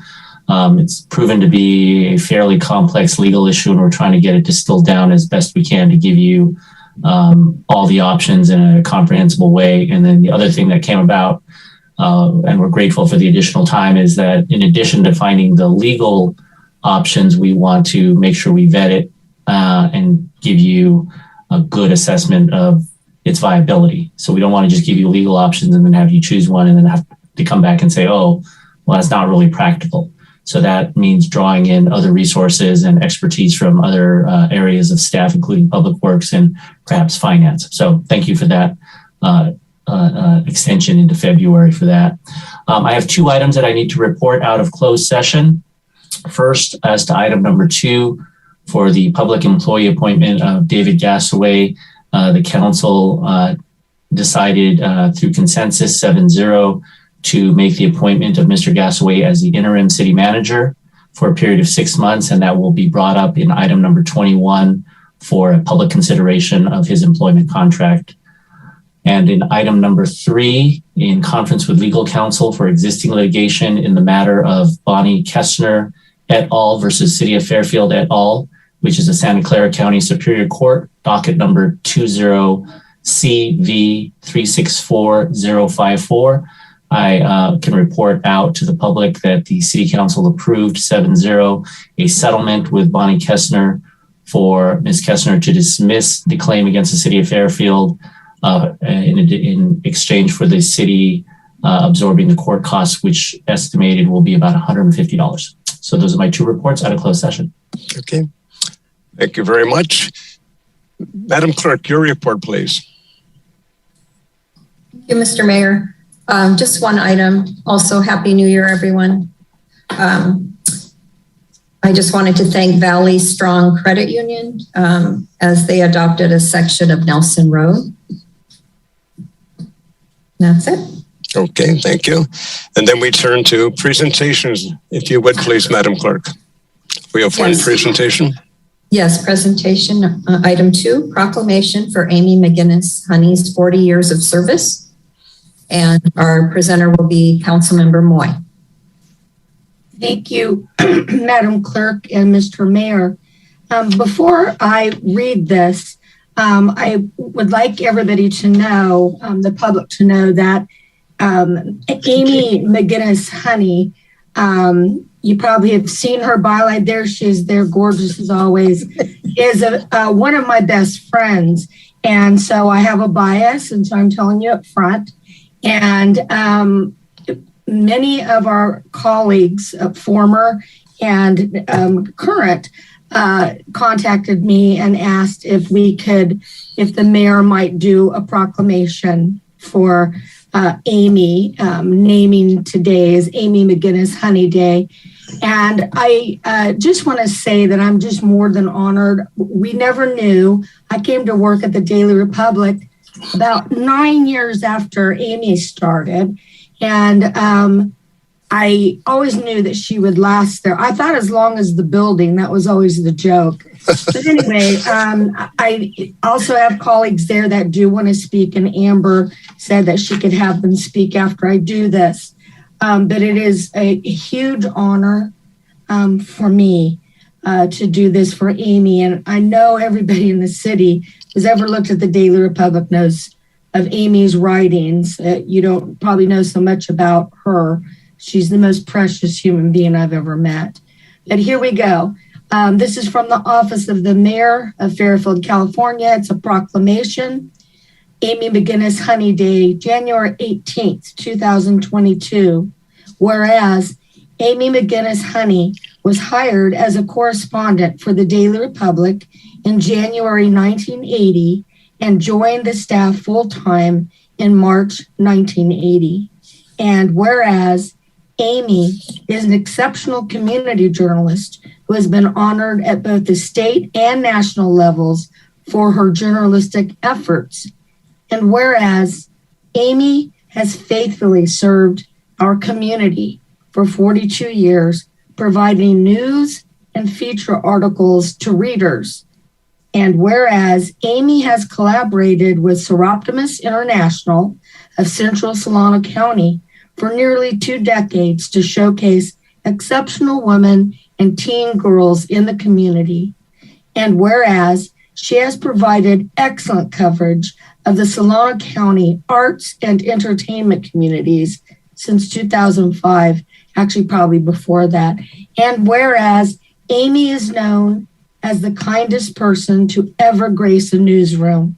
It's proven to be a fairly complex legal issue, and we're trying to get it distilled down as best we can to give you all the options in a comprehensible way. And then the other thing that came about, and we're grateful for the additional time, is that in addition to finding the legal options, we want to make sure we vet it and give you a good assessment of its viability. So we don't want to just give you legal options and then have you choose one and then have to come back and say, oh, well, that's not really practical. So that means drawing in other resources and expertise from other areas of staff, including public works and perhaps finance. So thank you for that extension into February for that. I have two items that I need to report out of closed session. First, as to item number 2, for the public employee appointment of David Gasway, the council decided through consensus 7-0 to make the appointment of Mr. Gasway as the interim city manager for a period of 6 months, and that will be brought up in item number 21 for a public consideration of his employment contract. And in item number 3, in conference with legal counsel for existing litigation in the matter of Bonnie Kessner et al. Versus City of Fairfield et al., which is a Santa Clara County Superior Court, docket number 20CV364054. I can report out to the public that the City Council approved 7-0 a settlement with Bonnie Kessner for Ms. Kessner to dismiss the claim against the City of Fairfield in exchange for the city absorbing the court costs, which estimated will be about $150. So those are my 2 reports out of closed session. Okay. Thank you very much. Madam Clerk, your report, please. Thank you, Mr. Mayor. Just one item. Also, Happy New Year, everyone. I just wanted to thank Valley Strong Credit Union as they adopted a section of Nelson Road. That's it. Okay, thank you. And then we turn to presentations, if you would please, Madam Clerk. We have one presentation. Yes, presentation, item 2, proclamation for Amy McGinnis Honey's 40 years of service. And our presenter will be Councilmember Moy. Thank you, Madam Clerk and Mr. Mayor. Before I read this, I would like everybody to know, the public to know that Amy McGinnis Honey, you probably have seen her byline there. She's there, gorgeous as always, is one of my best friends. And so I have a bias, and so I'm telling you up front. And many of our colleagues, former and current, contacted me and asked if the mayor might do a proclamation for Amy, naming today as Amy McGinnis Honey Day. And I just want to say that I'm just more than honored. We never knew. I came to work at the Daily Republic about 9 years after Amy started. And I always knew that she would last there. I thought as long as the building, that was always the joke. But anyway, I also have colleagues there that do want to speak, and Amber said that she could have them speak after I do this. But it is a huge honor for me to do this for Amy. And I know everybody in the city who's ever looked at the Daily Republic knows of Amy's writings. You don't probably know so much about her. She's the most precious human being I've ever met. But here we go. This is from the office of the mayor of Fairfield, California. It's a proclamation. Amy McGinnis Honey Day, January 18th, 2022. Whereas Amy McGinnis Honey was hired as a correspondent for the Daily Republic in January 1980 and joined the staff full-time in March 1980. And whereas Amy is an exceptional community journalist who has been honored at both the state and national levels for her journalistic efforts. And whereas Amy has faithfully served our community for 42 years, providing news and feature articles to readers. And whereas Amy has collaborated with Seroptimus International of Central Solano County for nearly 2 decades to showcase exceptional women and teen girls in the community. And whereas she has provided excellent coverage of the Solano County arts and entertainment communities since 2005, actually probably before that. And whereas Amy is known as the kindest person to ever grace a newsroom.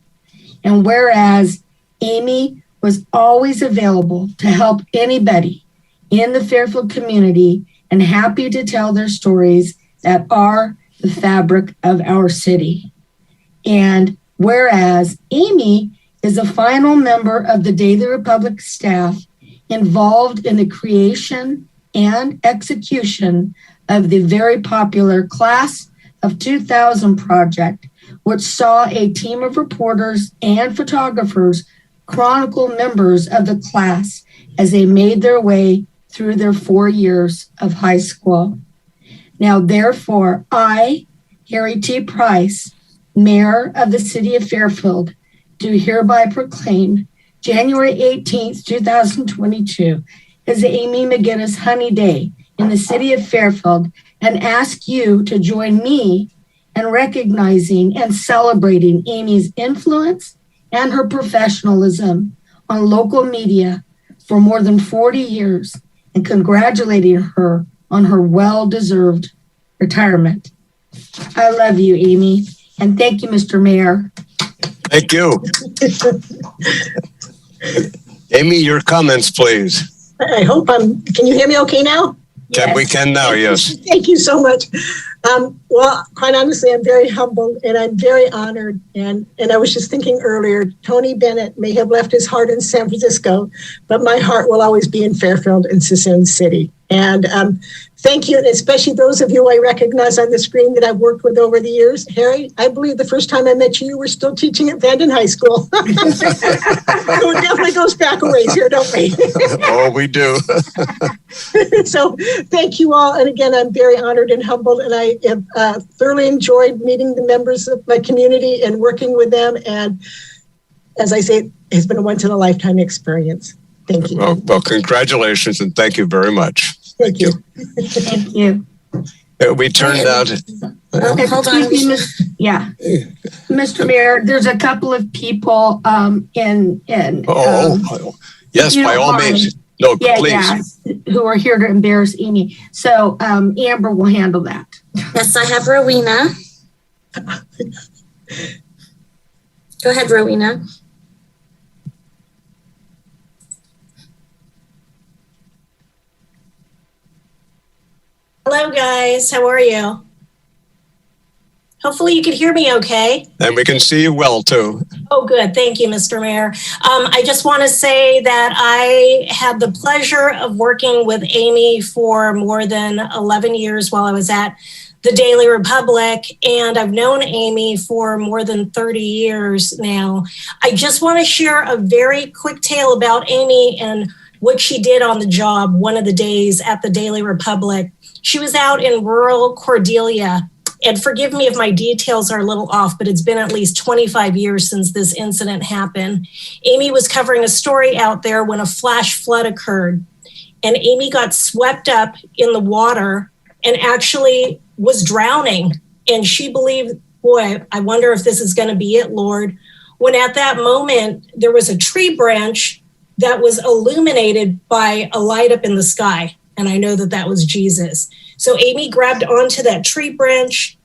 And whereas Amy was always available to help anybody in the Fairfield community and happy to tell their stories that are the fabric of our city. And whereas Amy is a final member of the Daily Republic staff involved in the creation and execution of the very popular Class of 2000 project, which saw a team of reporters and photographers chronicle members of the class as they made their way through their 4 years of high school. Now, therefore, I, Harry T. Price, Mayor of the City of Fairfield, do hereby proclaim January 18th, 2022 as Amy McGinnis Honey Day in the City of Fairfield, and ask you to join me in recognizing and celebrating Amy's influence and her professionalism on local media for more than 40 years, and congratulating her on her well-deserved retirement. I love you, Amy, and thank you, Mr. Mayor. Thank you. Amy, your comments, please. I hope can you hear me okay now? Yes. We can now, yes. Thank you so much. Well, quite honestly, I'm very humbled and I'm very honored. And I was just thinking earlier, Tony Bennett may have left his heart in San Francisco, but my heart will always be in Fairfield and Suisun City. And thank you, and especially those of you I recognize on the screen that I've worked with over the years. Harry, I believe the first time I met you, you were still teaching at Vanden High School. So it definitely goes back a ways here, don't we? Oh, we do. So thank you all. And again, I'm very honored and humbled, and I have thoroughly enjoyed meeting the members of my community and working with them. And as I say, it has been a once-in-a-lifetime experience. Thank you. Well, congratulations, and thank you very much. Thank you. Thank you. We turned out. Hold on. Yeah. Mr. Mayor, there's a couple of people Yes, by all means. No, please. Who are here to embarrass Amy. So Amber will handle that. Yes, I have Rowena. Go ahead, Rowena. Hello, guys. How are you? Hopefully you can hear me okay. And we can see you well, too. Oh, good. Thank you, Mr. Mayor. I just want to say that I had the pleasure of working with Amy for more than 11 years while I was at the Daily Republic, and I've known Amy for more than 30 years now. I just want to share a very quick tale about Amy and what she did on the job one of the days at the Daily Republic. She was out in rural Cordelia, and forgive me if my details are a little off, but it's been at least 25 years since this incident happened. Amy was covering a story out there when a flash flood occurred, and Amy got swept up in the water and actually was drowning. And she believed, boy, I wonder if this is going to be it, Lord. When at that moment, there was a tree branch that was illuminated by a light up in the sky. And I know that that was Jesus. So Amy grabbed onto that tree branch,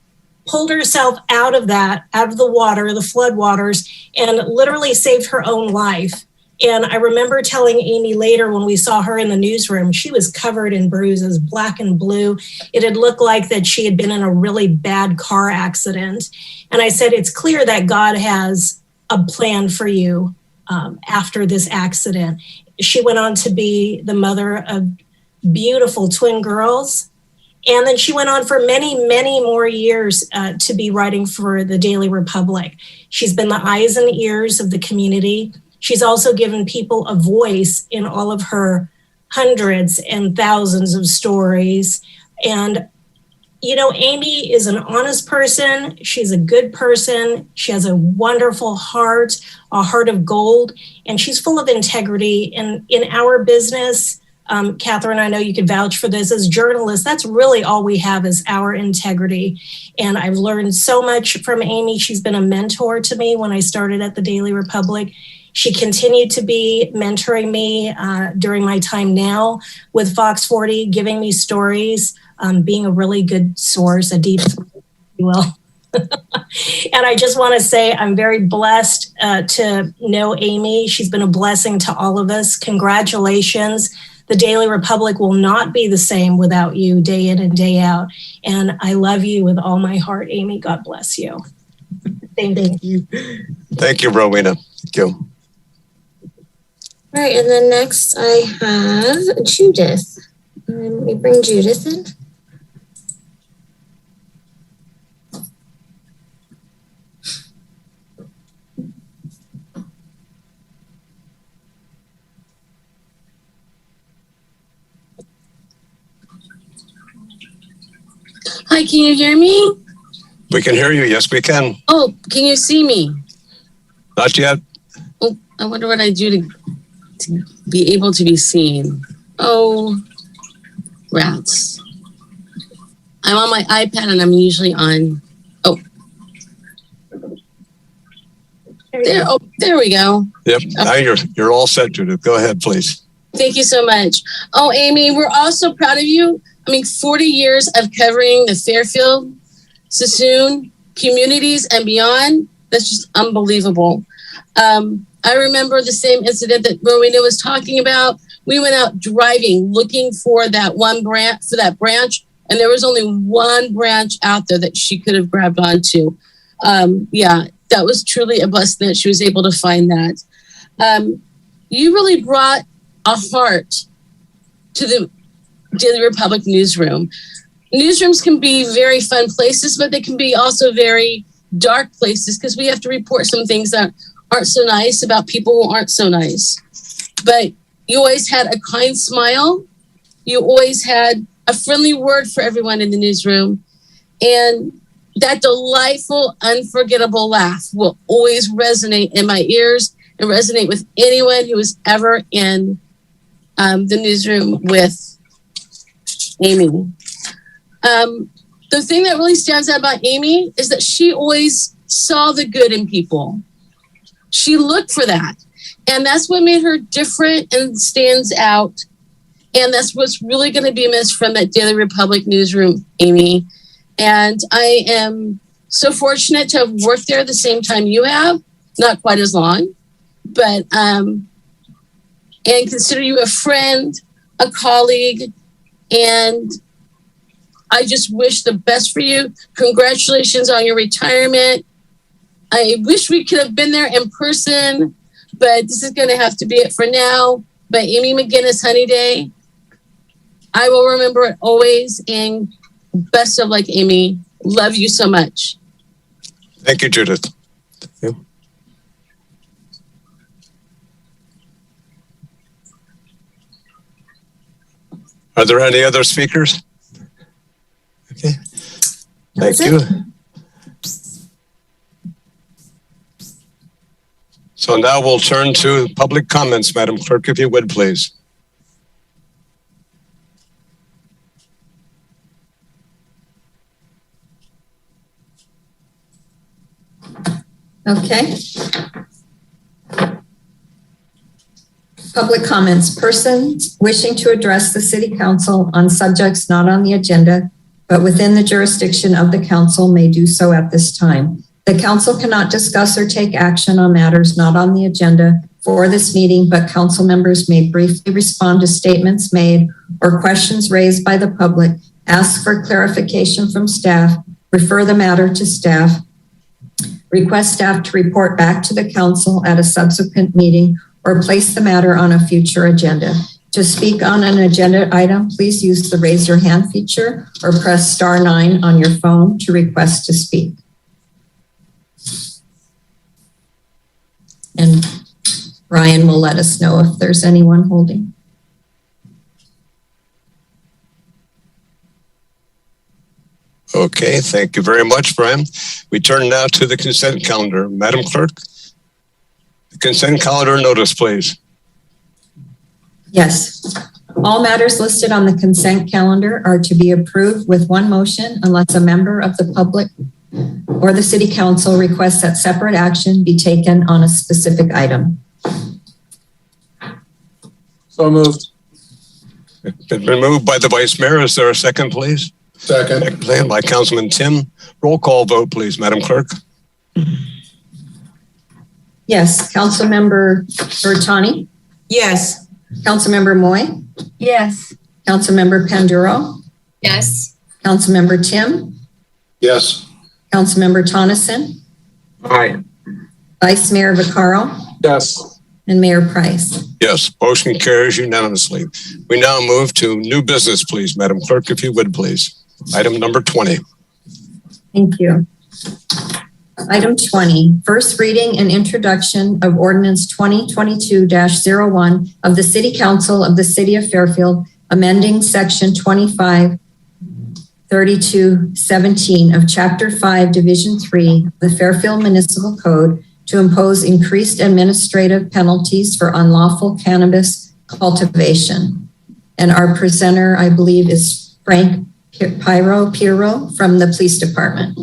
pulled herself out of the water, the flood waters, and literally saved her own life. And I remember telling Amy later when we saw her in the newsroom, she was covered in bruises, black and blue. It had looked like that she had been in a really bad car accident. And I said, it's clear that God has a plan for you after this accident. She went on to be the mother of beautiful twin girls. And then she went on for many, many more years to be writing for the Daily Republic. She's been the eyes and ears of the community. She's also given people a voice in all of her hundreds and thousands of stories. And, you know, Amy is an honest person. She's a good person. She has a wonderful heart, a heart of gold, and she's full of integrity. And in our business, Catherine, I know you can vouch for this as journalists. That's really all we have is our integrity. And I've learned so much from Amy. She's been a mentor to me when I started at the Daily Republic. She continued to be mentoring me during my time now with Fox 40, giving me stories, being a really good source, a deep source, if you will. And I just want to say I'm very blessed to know Amy. She's been a blessing to all of us. Congratulations. The Daily Republic will not be the same without you day in and day out. And I love you with all my heart, Amy. God bless you. Thank you. Thank you, Rowena. Thank you. All right, and then next I have Judith. Let me bring Judith in. Hi, can you hear me? We can hear you. Yes, we can. Oh, can you see me? Not yet. Oh, I wonder what I do to be able to be seen. Oh, rats. I'm on my iPad and I'm usually on. Oh. There we go. Yep. Now you're all set, Judith. Go ahead, please. Thank you so much. Oh, Amy, we're all so proud of you. 40 years of covering the Fairfield, Sassoon communities and beyond. That's just unbelievable. I remember the same incident that Rowena was talking about. We went out driving, looking for that branch, and there was only one branch out there that she could have grabbed onto. That was truly a blessing that she was able to find that. You really brought a heart to the Daily Republic newsroom. Newsrooms can be very fun places, but they can be also very dark places because we have to report some things that aren't so nice about people who aren't so nice. But you always had a kind smile. You always had a friendly word for everyone in the newsroom. And that delightful, unforgettable laugh will always resonate in my ears and resonate with anyone who was ever in the newsroom with Amy. The thing that really stands out about Amy is that she always saw the good in people. She looked for that. And that's what made her different and stands out. And that's what's really going to be missed from that Daily Republic newsroom, Amy. And I am so fortunate to have worked there the same time you have, not quite as long, but and consider you a friend, a colleague, and I just wish the best for you. Congratulations on your retirement. I wish we could have been there in person, but this is going to have to be it for now. But Amy McGinnis, Honey Day, I will remember it always. And best of luck, Amy. Love you so much. Thank you, Judith. Thank you. Are there any other speakers? Okay. Thank you. So now we'll turn to public comments, Madam Clerk, if you would, please. Okay. Public comments. Persons wishing to address the City Council on subjects not on the agenda, but within the jurisdiction of the Council may do so at this time. The Council cannot discuss or take action on matters not on the agenda for this meeting, but Council members may briefly respond to statements made or questions raised by the public, ask for clarification from staff, refer the matter to staff, request staff to report back to the Council at a subsequent meeting, or place the matter on a future agenda. To speak on an agenda item, please use the raise your hand feature or press *9 on your phone to request to speak. And Brian will let us know if there's anyone holding. Okay, thank you very much, Brian. We turn now to the consent calendar. Madam Clerk, the consent calendar notice, please. Yes. All matters listed on the consent calendar are to be approved with one motion unless a member of the public or the City Council requests that separate action be taken on a specific item. So moved. It's been moved by the Vice Mayor. Is there a second, please? Second. Second by Councilman Tim. Roll call vote, please, Madam Clerk. Yes. Councilmember Bertani? Yes. Councilmember Moy? Yes. Councilmember Panduro? Yes. Councilmember Tim? Yes. Councilmember Tonneson? Aye. Vice Mayor Vaccaro? Yes. And Mayor Price? Yes, motion carries unanimously. We now move to new business, please, Madam Clerk, if you would, please. Item number 20. Thank you. Item 20, first reading and introduction of Ordinance 2022-01 of the City Council of the City of Fairfield, amending Section 253217 of Chapter 5, Division 3 of the Fairfield Municipal Code to impose increased administrative penalties for unlawful cannabis cultivation. And our presenter, I believe, is Frank Piro from the Police Department.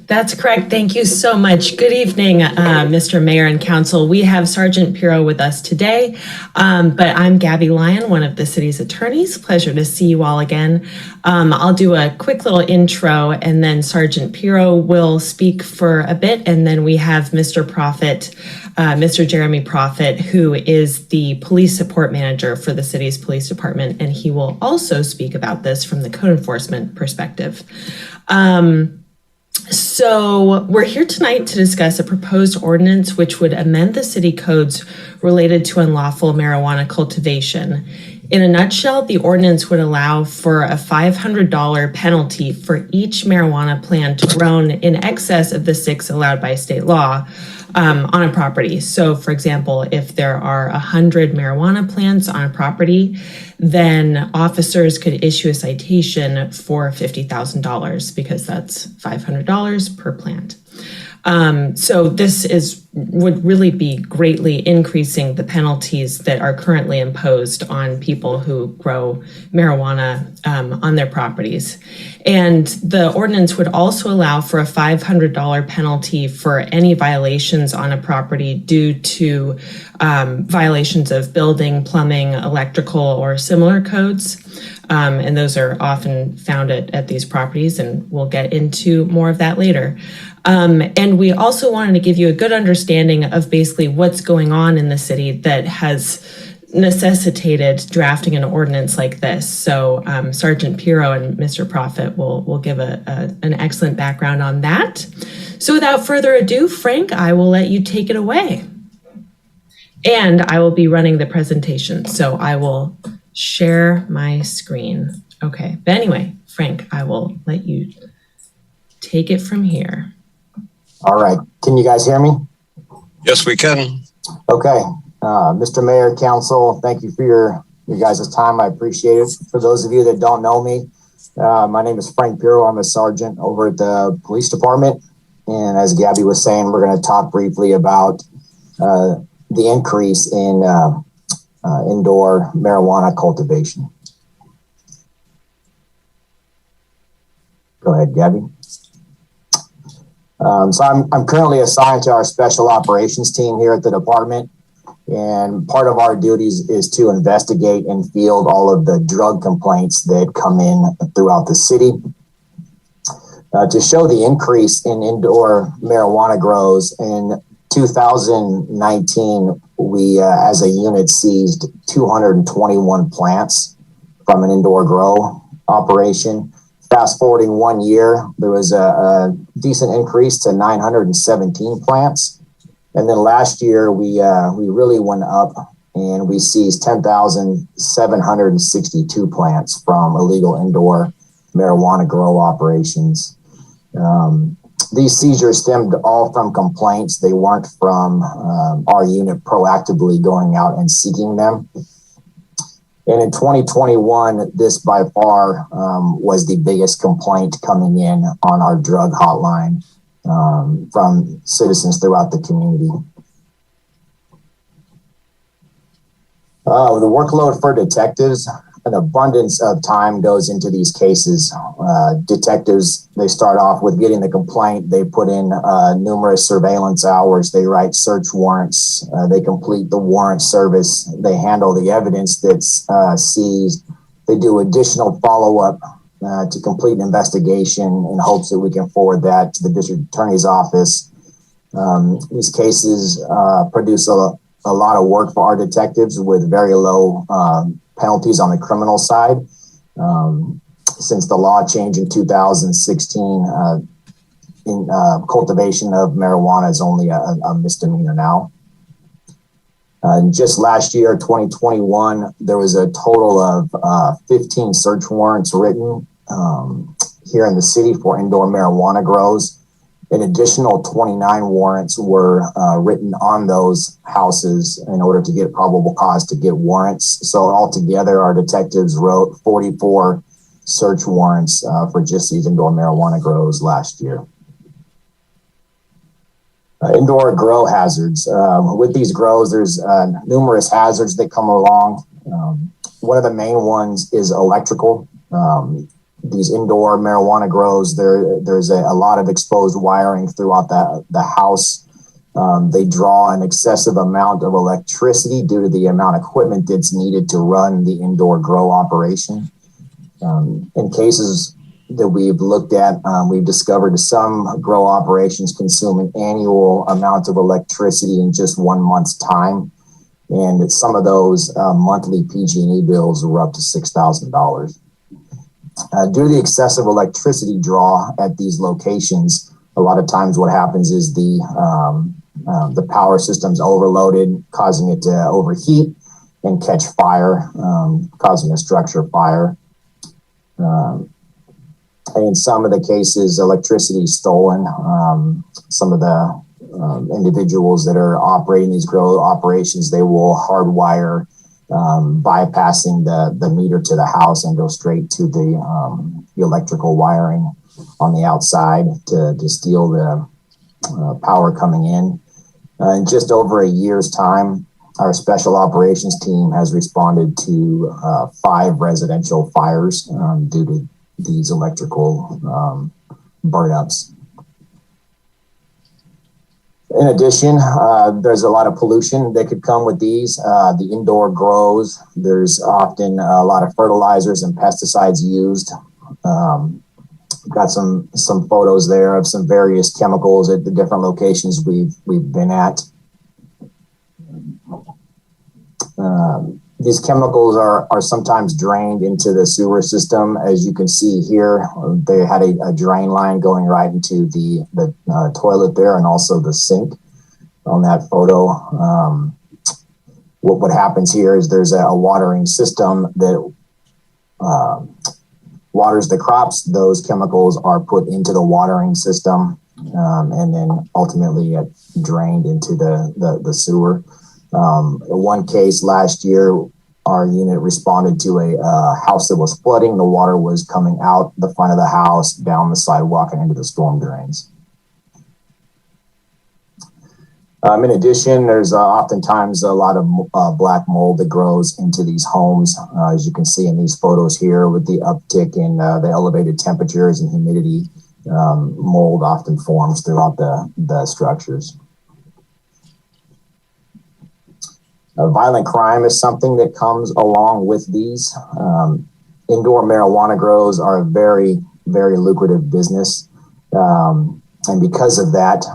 That's correct. Thank you so much. Good evening, Mr. Mayor and Council. We have Sergeant Piro with us today, but I'm Gabby Lyon, one of the city's attorneys. Pleasure to see you all again. I'll do a quick little intro and then Sergeant Piro will speak for a bit. And then we have Mr. Prophet, Mr. Jeremy Prophet, who is the police support manager for the city's police department. And he will also speak about this from the code enforcement perspective. So we're here tonight to discuss a proposed ordinance which would amend the city codes related to unlawful marijuana cultivation. In a nutshell, the ordinance would allow for a $500 penalty for each marijuana plant grown in excess of the 6 allowed by state law on a property. So, for example, if there are 100 marijuana plants on a property, then officers could issue a citation for $50,000 because that's $500 per plant. So this would really be greatly increasing the penalties that are currently imposed on people who grow marijuana on their properties. And the ordinance would also allow for a $500 penalty for any violations on a property due to violations of building, plumbing, electrical, or similar codes. And those are often found at these properties, and we'll get into more of that later. And we also wanted to give you a good understanding of basically what's going on in the city that has necessitated drafting an ordinance like this. So Sergeant Pirro and Mr. Prophet will give an excellent background on that. So without further ado, Frank, I will let you take it away. And I will be running the presentation. So I will share my screen. Okay, but anyway, Frank, I will let you take it from here. All right. Can you guys hear me? Yes, we can. Okay. Mr. Mayor, Council, thank you for your guys' time. I appreciate it. For those of you that don't know me, my name is Frank Pirro. I'm a sergeant over at the police department. And as Gabby was saying, we're going to talk briefly about the increase in indoor marijuana cultivation. Go ahead, Gabby. So I'm currently assigned to our special operations team here at the department. And part of our duties is to investigate and field all of the drug complaints that come in throughout the city. To show the increase in indoor marijuana grows, in 2019, we as a unit seized 221 plants from an indoor grow operation. Fast forwarding 1 year, there was a decent increase to 917 plants. And then last year, we really went up and we seized 10,762 plants from illegal indoor marijuana grow operations. These seizures stemmed all from complaints. They weren't from our unit proactively going out and seeking them. And in 2021, this by far was the biggest complaint coming in on our drug hotline from citizens throughout the community. The workload for detectives, an abundance of time goes into these cases. Detectives, they start off with getting the complaint. They put in numerous surveillance hours. They write search warrants. They complete the warrant service. They handle the evidence that's seized. They do additional follow-up to complete an investigation in hopes that we can forward that to the district attorney's office. These cases produce a lot of work for our detectives with very low penalties on the criminal side. Since the law changed in 2016, cultivation of marijuana is only a misdemeanor now. Just last year, 2021, there was a total of 15 search warrants written here in the city for indoor marijuana grows. An additional 29 warrants were written on those houses in order to get probable cause to get warrants. So altogether, our detectives wrote 44 search warrants for just these indoor marijuana grows last year. Indoor grow hazards. With these grows, there's numerous hazards that come along. One of the main ones is electrical. These indoor marijuana grows, there's a lot of exposed wiring throughout the house. They draw an excessive amount of electricity due to the amount of equipment that's needed to run the indoor grow operation. In cases that we've looked at, we've discovered some grow operations consume an annual amount of electricity in just 1 month's time. And some of those monthly PG&E bills were up to $6,000. Due to the excessive electricity draw at these locations, a lot of times what happens is the power system's overloaded, causing it to overheat. and catch fire, causing a structure fire. In some of the cases, electricity is stolen. Some of the individuals that are operating these grow operations, they will hardwire, bypassing the meter to the house and go straight to the electrical wiring on the outside to steal the power coming in. In just over a year's time, our special operations team has responded to 5 residential fires due to these electrical burn-ups. In addition, there's a lot of pollution that could come with these. The indoor grows, there's often a lot of fertilizers and pesticides used. Got some photos there of some various chemicals at the different locations we've been at. These chemicals are sometimes drained into the sewer system. As you can see here, they had a drain line going right into the toilet there and also the sink on that photo. What happens here is there's a watering system that waters the crops. Those chemicals are put into the watering system and then ultimately drained into the sewer. One case last year, our unit responded to a house that was flooding. The water was coming out the front of the house, down the sidewalk, and into the storm drains. In addition, there's oftentimes a lot of black mold that grows into these homes. As you can see in these photos here, with the uptick in the elevated temperatures and humidity, mold often forms throughout the structures. Violent crime is something that comes along with these. Indoor marijuana grows are a very, very lucrative business. And because of that,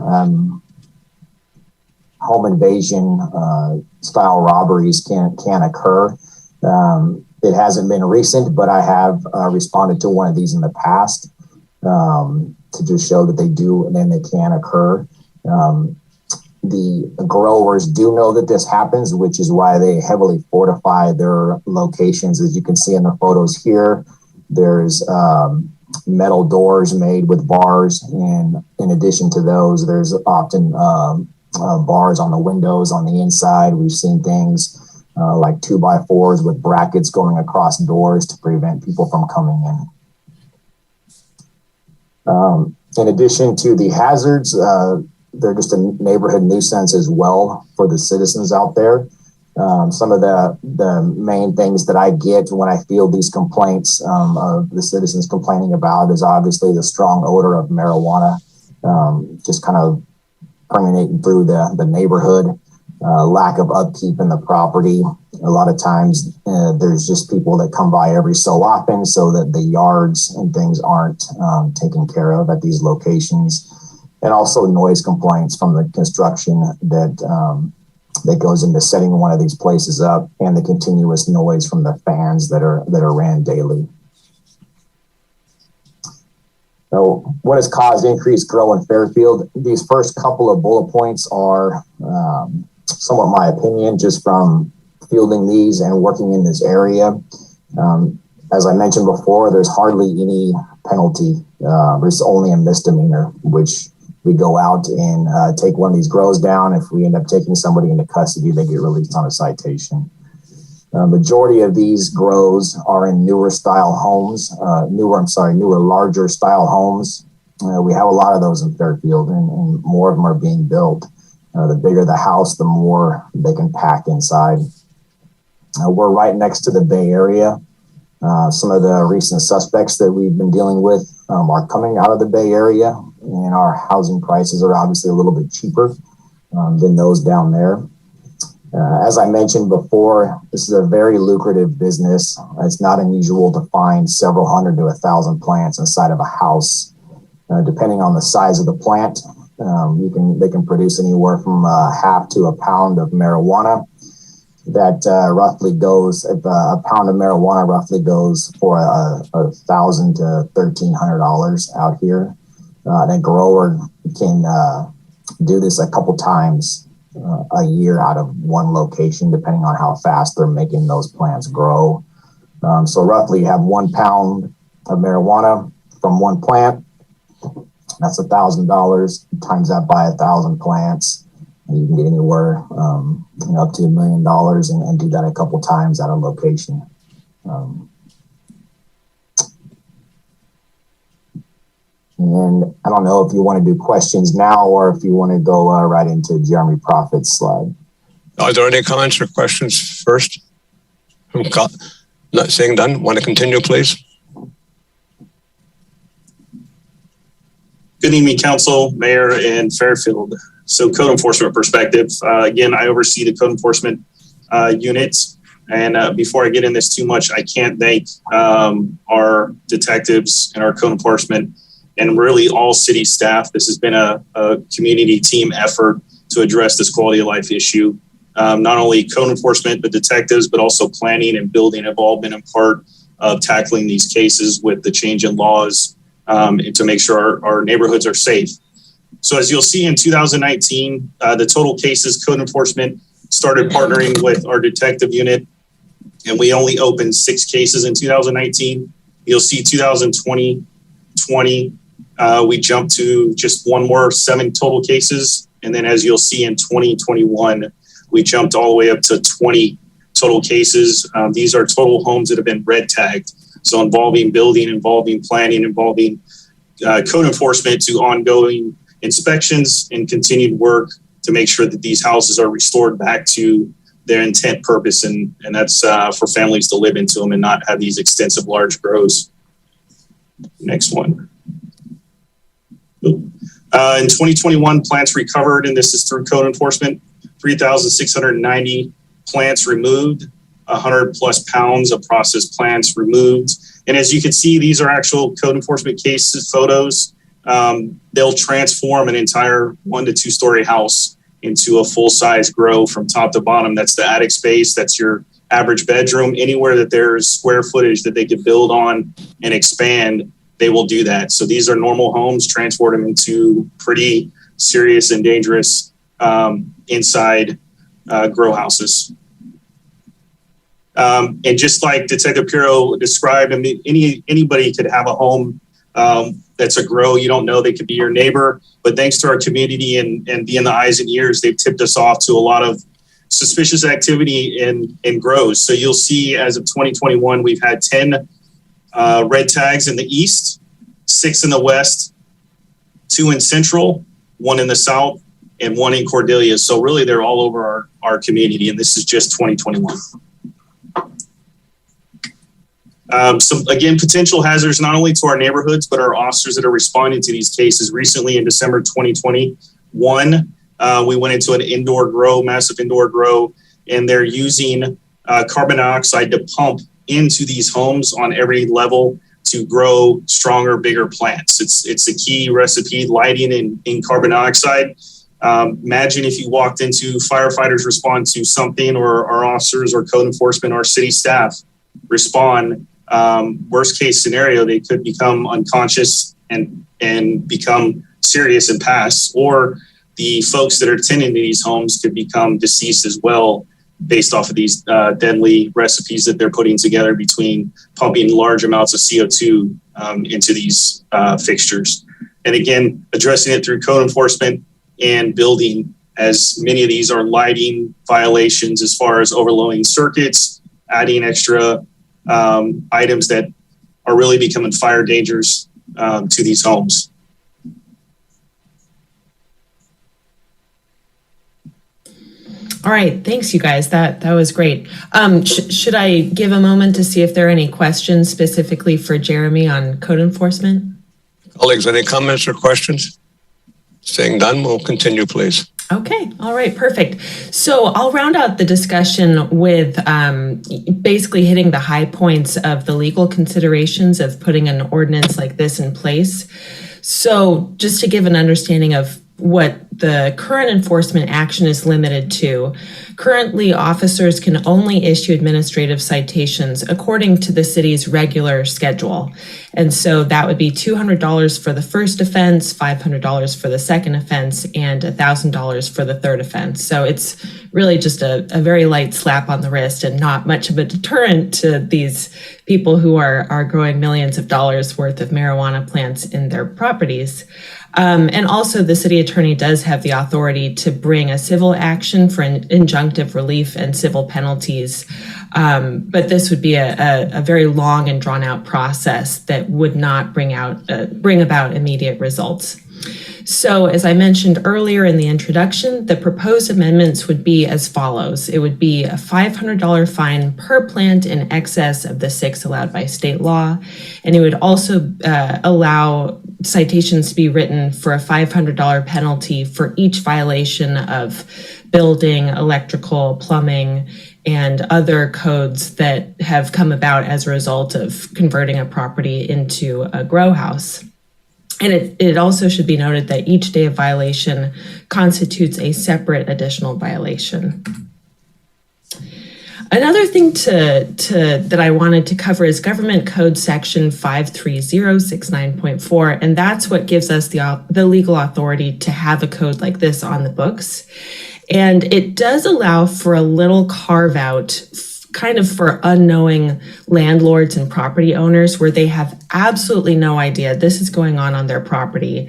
home invasion style robberies can occur. It hasn't been recent, but I have responded to one of these in the past to just show that they do and then they can occur. The growers do know that this happens, which is why they heavily fortify their locations. As you can see in the photos here, there's metal doors made with bars. And in addition to those, there's often bars on the windows on the inside. We've seen things like 2x4s with brackets going across doors to prevent people from coming in. In addition to the hazards, they're just a neighborhood nuisance as well for the citizens out there. Some of the main things that I get when I field these complaints of the citizens complaining about is obviously the strong odor of marijuana, just kind of permeating through the neighborhood, lack of upkeep in the property. A lot of times there's just people that come by every so often so that the yards and things aren't taken care of at these locations. And also noise complaints from the construction that goes into setting one of these places up, and the continuous noise from the fans that are ran daily. So what has caused increased grow in Fairfield? These first couple of bullet points are somewhat my opinion, just from fielding these and working in this area. As I mentioned before, there's hardly any penalty. There's only a misdemeanor, which we go out and take one of these grows down. If we end up taking somebody into custody, they get released on a citation. Majority of these grows are in newer style homes, newer, larger style homes. We have a lot of those in Fairfield, and more of them are being built. The bigger the house, the more they can pack inside. We're right next to the Bay Area. Some of the recent suspects that we've been dealing with are coming out of the Bay Area, and our housing prices are obviously a little bit cheaper than those down there. As I mentioned before, this is a very lucrative business. It's not unusual to find several hundred to 1,000 plants inside of a house. Depending on the size of the plant, they can produce anywhere from half to a pound of marijuana. That roughly goes, if a pound of marijuana roughly goes for $1,000 to $1,300 out here. And a grower can do this a couple times a year out of one location, depending on how fast they're making those plants grow. So roughly you have 1 pound of marijuana from one plant. That's $1,000. Times that by 1,000 plants, and you can get anywhere up to $1 million and do that a couple times at a location. And I don't know if you want to do questions now or if you want to go right into Jeremy Prophet's slide. Are there any comments or questions first? Not saying done. Want to continue, please? Good evening, Council, Mayor, and Fairfield. So code enforcement perspective, again, I oversee the code enforcement units. And before I get in this too much, I can't thank our detectives and our code enforcement and really all city staff. This has been a community team effort to address this quality of life issue. Not only code enforcement, but detectives, but also planning and building have all been a part of tackling these cases with the change in laws and to make sure our neighborhoods are safe. So as you'll see in 2019, the total cases code enforcement started partnering with our detective unit, and we only opened 6 cases in 2019. You'll see 2020, we jumped to just 7 total cases. And then as you'll see in 2021, we jumped all the way up to 20 total cases. These are total homes that have been red tagged. So involving building, involving planning, involving code enforcement to ongoing inspections and continued work to make sure that these houses are restored back to their intent purpose. And that's for families to live into them and not have these extensive large grows. Next one. In 2021, plants recovered, and this is through code enforcement, 3,690 plants removed, 100 plus pounds of processed plants removed. And as you can see, these are actual code enforcement cases, photos. They'll transform an entire 1 to 2 story house into a full size grow from top to bottom. That's the attic space. That's your average bedroom. Anywhere that there's square footage that they could build on and expand, they will do that. So these are normal homes, transform them into pretty serious and dangerous inside grow houses. And just like Detective Pirro described, I mean, anybody could have a home that's a grow. You don't know, they could be your neighbor, but thanks to our community and being the eyes and ears, they've tipped us off to a lot of suspicious activity in grows. So you'll see as of 2021, we've had 10 red tags in the east, 6 in the west, 2 in central, 1 in the south, and 1 in Cordelia. So really they're all over our community, and this is just 2021. So again, potential hazards not only to our neighborhoods, but our officers that are responding to these cases. Recently in December 2021, we went into an indoor grow, massive indoor grow, and they're using carbon dioxide to pump into these homes on every level to grow stronger, bigger plants. It's a key recipe, lighting in carbon dioxide. Imagine if you walked into firefighters respond to something, or our officers or code enforcement or city staff respond. Worst case scenario, they could become unconscious and become serious and pass, or the folks that are tending to these homes could become deceased as well, based off of these deadly recipes that they're putting together between pumping large amounts of CO2 into these fixtures. And again, addressing it through code enforcement and building, as many of these are lighting violations as far as overloading circuits, adding extra items that are really becoming fire dangers to these homes. All right, thanks, you guys. That was great. Should I give a moment to see if there are any questions specifically for Jeremy on code enforcement? Colleagues, any comments or questions? Seeing none, we'll continue, please. Okay, all right, perfect. So I'll round out the discussion with basically hitting the high points of the legal considerations of putting an ordinance like this in place. So just to give an understanding of what the current enforcement action is limited to. Currently, officers can only issue administrative citations according to the city's regular schedule. And so that would be $200 for the first offense, $500 for the second offense, and $1,000 for the third offense. So it's really just a very light slap on the wrist and not much of a deterrent to these people who are growing millions of dollars worth of marijuana plants in their properties. And also the city attorney does have the authority to bring a civil action for an injunctive relief and civil penalties. But this would be a very long and drawn out process that would not bring about immediate results. So as I mentioned earlier in the introduction, the proposed amendments would be as follows. It would be a $500 fine per plant in excess of the 6 allowed by state law. And it would also allow citations to be written for a $500 penalty for each violation of building, electrical, plumbing, and other codes that have come about as a result of converting a property into a grow house. And it also should be noted that each day of violation constitutes a separate additional violation. Another thing that I wanted to cover is Government Code Section 53069.4, and that's what gives us the legal authority to have a code like this on the books. And it does allow for a little carve out kind of for unknowing landlords and property owners where they have absolutely no idea this is going on their property.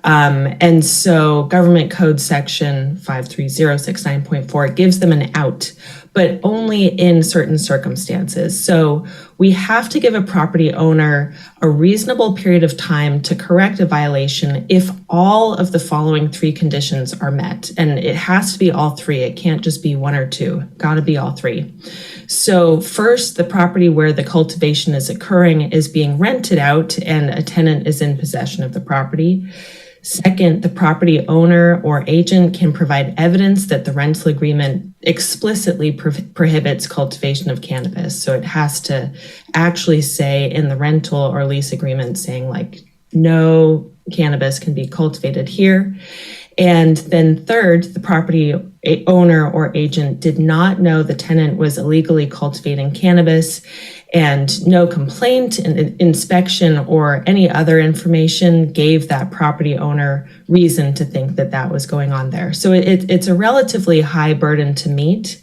And so Government Code Section 53069.4 gives them an out, but only in certain circumstances. So we have to give a property owner a reasonable period of time to correct a violation if all of the following 3 conditions are met. And it has to be all 3. It can't just be 1 or 2. Got to be all 3. So first, the property where the cultivation is occurring is being rented out and a tenant is in possession of the property. Second, the property owner or agent can provide evidence that the rental agreement explicitly prohibits cultivation of cannabis. So it has to actually say in the rental or lease agreement saying like, no cannabis can be cultivated here. And then third, the property owner or agent did not know the tenant was illegally cultivating cannabis, and no complaint, inspection, or any other information gave that property owner reason to think that that was going on there. So it's a relatively high burden to meet.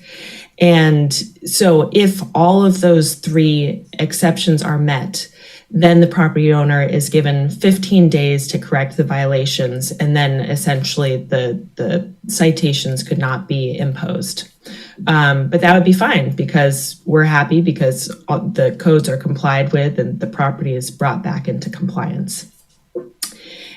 And so if all of those 3 exceptions are met, then the property owner is given 15 days to correct the violations, and then essentially the citations could not be imposed. But that would be fine because we're happy because the codes are complied with and the property is brought back into compliance.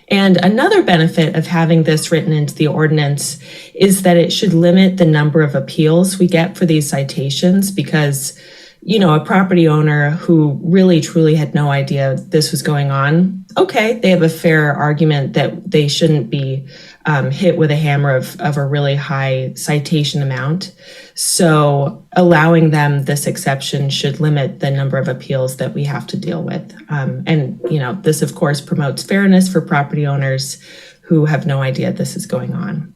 And another benefit of having this written into the ordinance is that it should limit the number of appeals we get for these citations because, you know, a property owner who really truly had no idea this was going on, okay, they have a fair argument that they shouldn't be hit with a hammer of a really high citation amount. So allowing them this exception should limit the number of appeals that we have to deal with. And, you know, this of course promotes fairness for property owners who have no idea this is going on.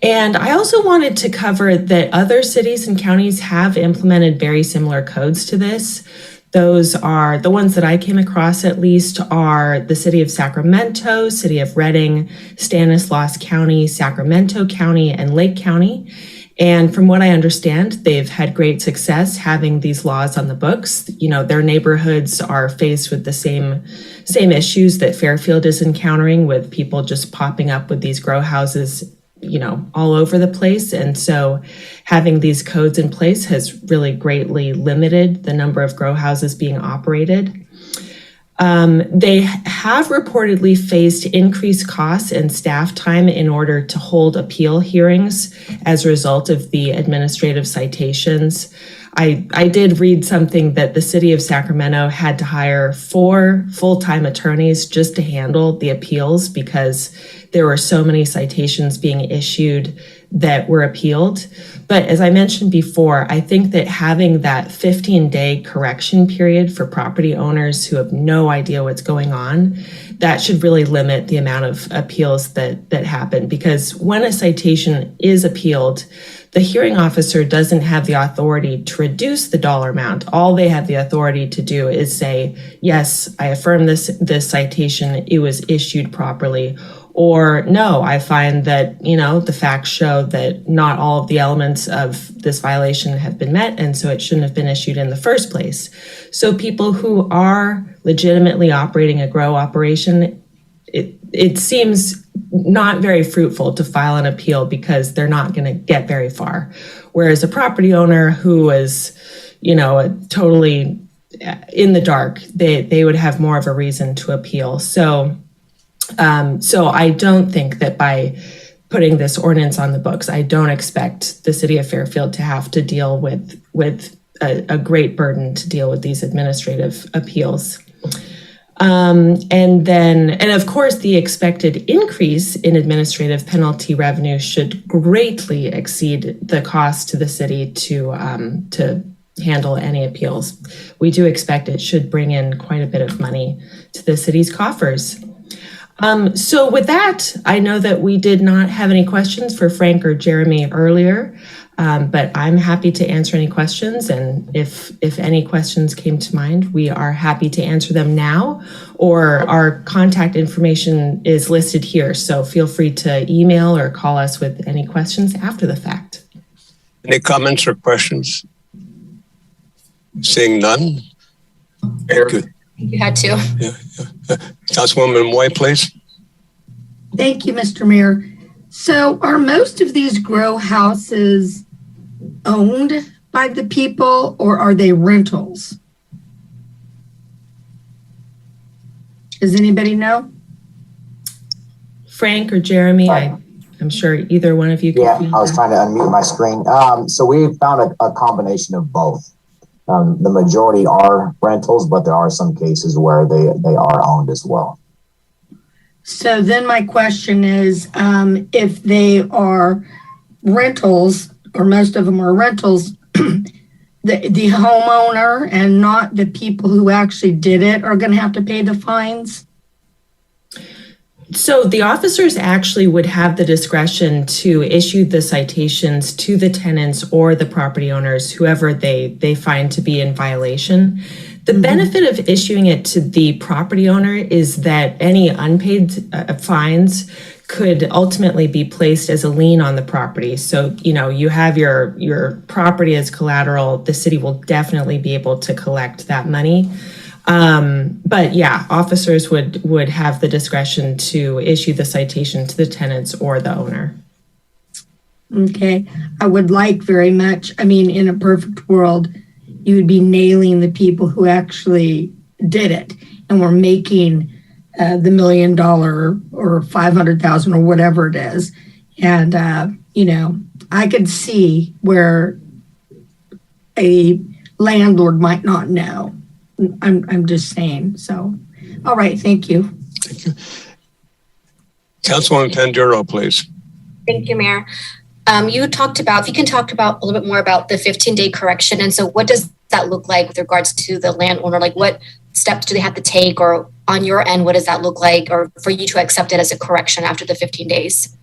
And I also wanted to cover that other cities and counties have implemented very similar codes to this. Those are the ones that I came across, at least, are the city of Sacramento, city of Redding, Stanislaus County, Sacramento County, and Lake County. And from what I understand, they've had great success having these laws on the books. You know, their neighborhoods are faced with the same issues that Fairfield is encountering, with people just popping up with these grow houses, you know, all over the place. And so having these codes in place has really greatly limited the number of grow houses being operated. They have reportedly faced increased costs and staff time in order to hold appeal hearings as a result of the administrative citations. I did read something that the city of Sacramento had to hire 4 full-time attorneys just to handle the appeals because there were so many citations being issued that were appealed. But as I mentioned before, I think that having that 15-day correction period for property owners who have no idea what's going on, that should really limit the amount of appeals that happen. Because when a citation is appealed, the hearing officer doesn't have the authority to reduce the dollar amount. All they have the authority to do is say, yes, I affirm this citation, it was issued properly. Or no, I find that, the facts show that not all of the elements of this violation have been met, and so it shouldn't have been issued in the first place. So people who are legitimately operating a grow operation, it seems not very fruitful to file an appeal because they're not going to get very far. Whereas a property owner who is, totally in the dark, they would have more of a reason to appeal. So I don't think that by putting this ordinance on the books, I don't expect the city of Fairfield to have to deal with a great burden to deal with these administrative appeals. And of course, the expected increase in administrative penalty revenue should greatly exceed the cost to the city to handle any appeals. We do expect it should bring in quite a bit of money to the city's coffers. So with that, I know that we did not have any questions for Frank or Jeremy earlier, but I'm happy to answer any questions. And if any questions came to mind, we are happy to answer them now, or our contact information is listed here. So feel free to email or call us with any questions after the fact. Any comments or questions? Seeing none. Thank you. You had to. Yeah. Councilwoman Moy, please. Thank you, Mr. Mayor. So are most of these grow houses owned by the people, or are they rentals? Does anybody know? Frank or Jeremy, I'm sure either one of you can. Yeah, I was trying to unmute my screen. So we found a combination of both. The majority are rentals, but there are some cases where they are owned as well. So then my question is, if they are rentals, or most of them are rentals, the homeowner and not the people who actually did it are going to have to pay the fines? So the officers actually would have the discretion to issue the citations to the tenants or the property owners, whoever they find to be in violation. The benefit of issuing it to the property owner is that any unpaid fines could ultimately be placed as a lien on the property. So, you have your property as collateral. The city will definitely be able to collect that money. But yeah, officers would have the discretion to issue the citation to the tenants or the owner. Okay. I would like very much, in a perfect world, you would be nailing the people who actually did it and were making the $1 million or 500,000 or whatever it is. And, I could see where a landlord might not know. I'm just saying. So, all right. Thank you. Thank you. Councilwoman Panduro, please. Thank you, Mayor. You talked about, if you can talk about a little bit more about the 15-day correction. And so what does that look like with regards to the landowner? Like what steps do they have to take, or on your end, what does that look like, or for you to accept it as a correction after the 15 days?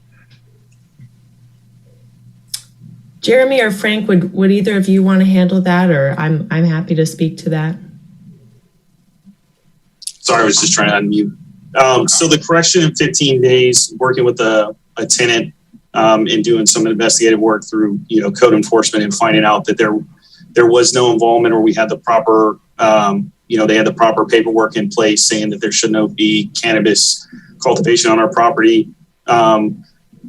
Jeremy or Frank, would either of you want to handle that, or I'm happy to speak to that? Sorry, I was just trying to unmute. So the correction in 15 days, working with a tenant and doing some investigative work through, code enforcement and finding out that there was no involvement, or we had the proper, they had the proper paperwork in place saying that there should not be cannabis cultivation on our property.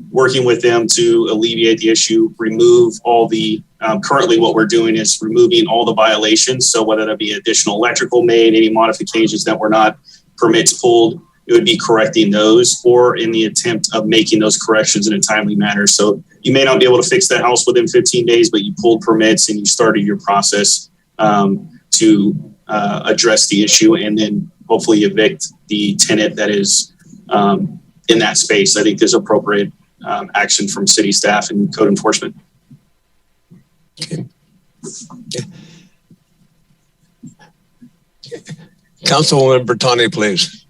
Working with them to alleviate the issue, remove all the, currently what we're doing is removing all the violations. So whether that be additional electrical made, any modifications that were not permits pulled, it would be correcting those, or in the attempt of making those corrections in a timely manner. So you may not be able to fix that house within 15 days, but you pulled permits and you started your process to address the issue, and then hopefully evict the tenant that is in that space. I think is appropriate. action from city staff and code enforcement. Okay. Councilwoman Bertani, please.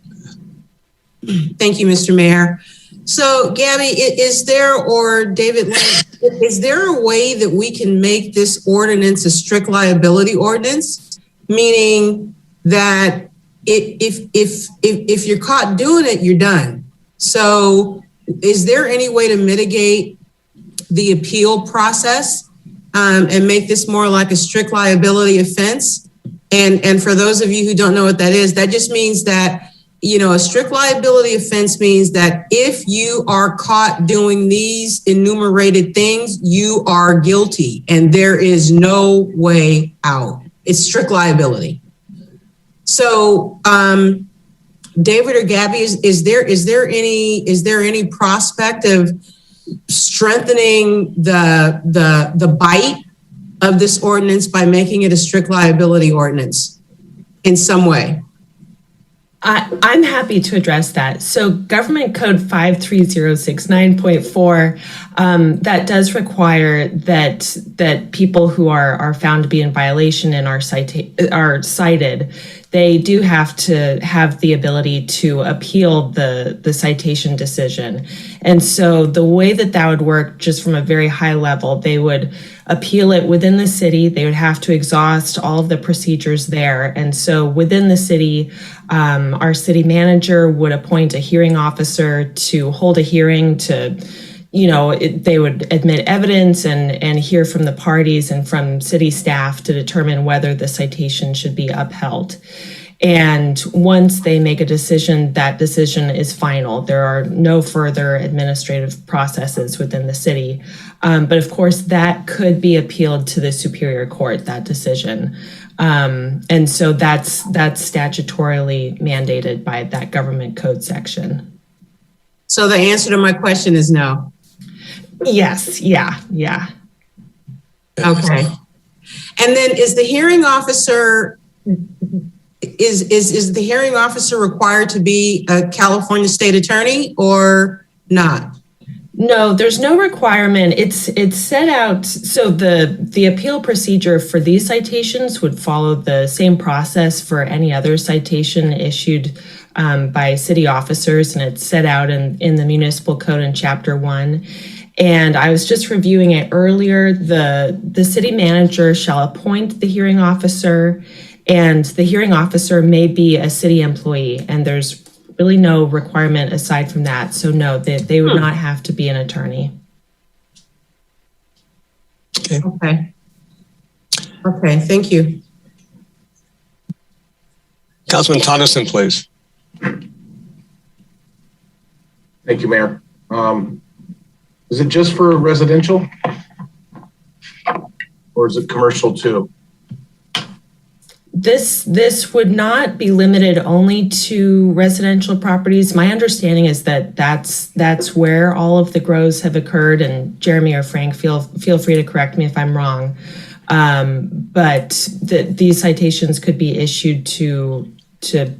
Thank you, Mr. Mayor. So, Gabby, is there, or David, is there a way that we can make this ordinance a strict liability ordinance? Meaning that if you're caught doing it, you're done. So, is there any way to mitigate the appeal process and make this more like a strict liability offense? And for those of you who don't know what that is, that just means that, you know, a strict liability offense means that if you are caught doing these enumerated things, you are guilty and there is no way out. It's strict liability. So, David or Gabby, is there any prospect of strengthening the bite of this ordinance by making it a strict liability ordinance in some way? I'm happy to address that. So Government Code 53069.4, that does require that people who are found to be in violation and are cited, they do have to have the ability to appeal the citation decision. And so the way that would work, just from a very high level, they would appeal it within the city. They would have to exhaust all of the procedures there. And so within the city, our city manager would appoint a hearing officer to hold a hearing to, they would admit evidence and hear from the parties and from city staff to determine whether the citation should be upheld. And once they make a decision, that decision is final. There are no further administrative processes within the city. But of course, that could be appealed to the Superior Court, that decision. And so that's statutorily mandated by that government code section. So the answer to my question is no. Yes. Yeah. Okay. And then is the hearing officer is the hearing officer required to be a California state attorney or not? No, there's no requirement. It's set out. So the appeal procedure for these citations would follow the same process for any other citation issued by city officers, and it's set out in the municipal code in Chapter 1. And I was just reviewing it earlier. The city manager shall appoint the hearing officer, and the hearing officer may be a city employee, and there's really no requirement aside from that. So no, they would not have to be an attorney. Okay, thank you. Councilman Tonneson, please. Thank you, Mayor. Is it just for residential or is it commercial too? This would not be limited only to residential properties. My understanding is that that's where all of the grows have occurred. And Jeremy or Frank, feel free to correct me if I'm wrong. But these citations could be issued to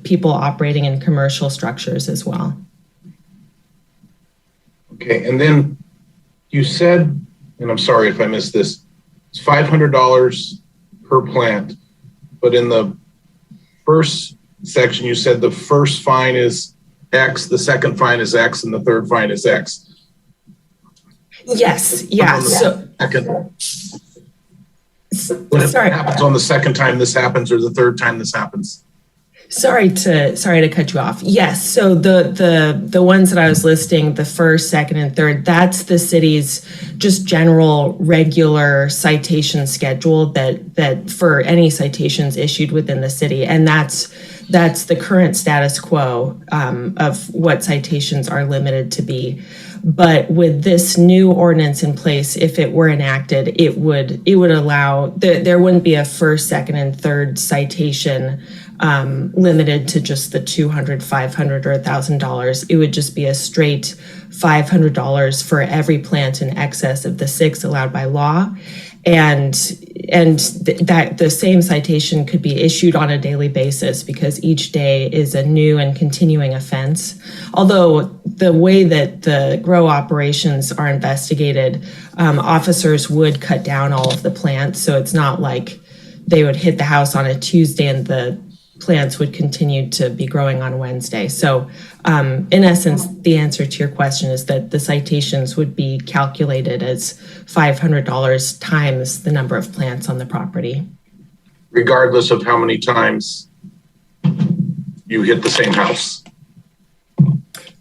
people operating in commercial structures as well. Okay, and then you said, and I'm sorry if I missed this, it's $500 per plant. But in the first section, you said the first fine is X, the second fine is X, and the third fine is X. Yes, yeah. So, when it happens on the second time this happens or the third time this happens? Sorry to cut you off. Yes, so the ones that I was listing, the first, second, and third, that's the city's just general regular citation schedule that for any citations issued within the city, and that's the current status quo of what citations are limited to be. But with this new ordinance in place, if it were enacted, it would allow there wouldn't be a first, second, and third citation limited to just the $200, $500, or $1,000. It would just be a straight $500 for every plant in excess of the 6 allowed by law. And that the same citation could be issued on a daily basis because each day is a new and continuing offense. Although the way that the grow operations are investigated, officers would cut down all of the plants. So it's not like they would hit the house on a Tuesday and the plants would continue to be growing on Wednesday. So in essence, the answer to your question is that the citations would be calculated as $500 times the number of plants on the property. Regardless of how many times you hit the same house.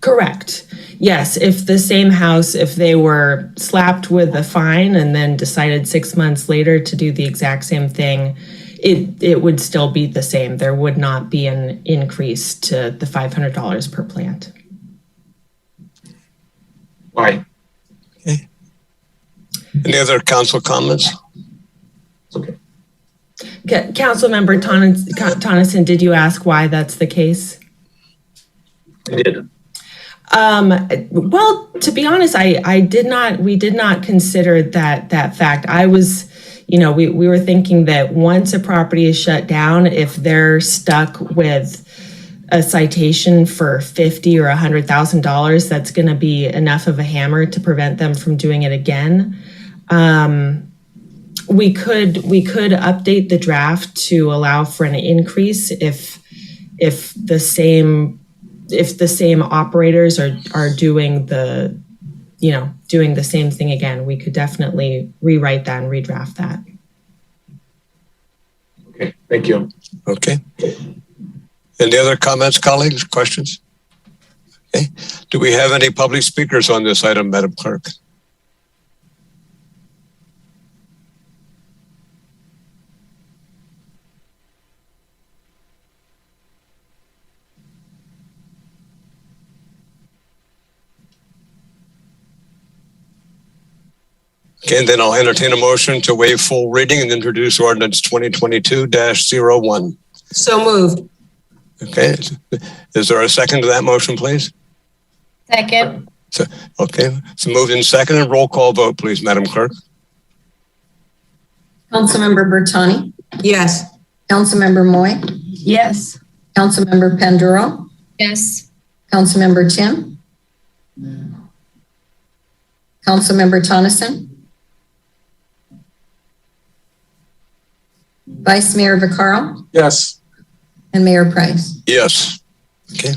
Correct. Yes, if the same house, if they were slapped with a fine and then decided 6 months later to do the exact same thing, it would still be the same. There would not be an increase to the $500 per plant. Why? Okay. Any other council comments? Okay. Councilmember Tonneson, did you ask why that's the case? I did. Well, to be honest, we did not consider that fact. I was, we were thinking that once a property is shut down, if they're stuck with a citation for $50,000 or $100,000, that's going to be enough of a hammer to prevent them from doing it again. We could update the draft to allow for an increase if the same operators are doing the same thing again. We could definitely rewrite that and redraft that. Okay, thank you. Okay. Any other comments, colleagues, questions? Okay. Do we have any public speakers on this item, Madam Clerk? Okay, then I'll entertain a motion to waive full reading and introduce ordinance 2022-01. So moved. Okay, is there a second to that motion, please? Second. Okay, so moved in second and roll call vote, please, Madam Clerk. Councilmember Bertani? Yes. Councilmember Moy? Yes. Councilmember Panduro? Yes. Councilmember Tim? Councilmember Tonneson? Vice Mayor Vaccaro? Yes. And Mayor Price? Yes. Okay.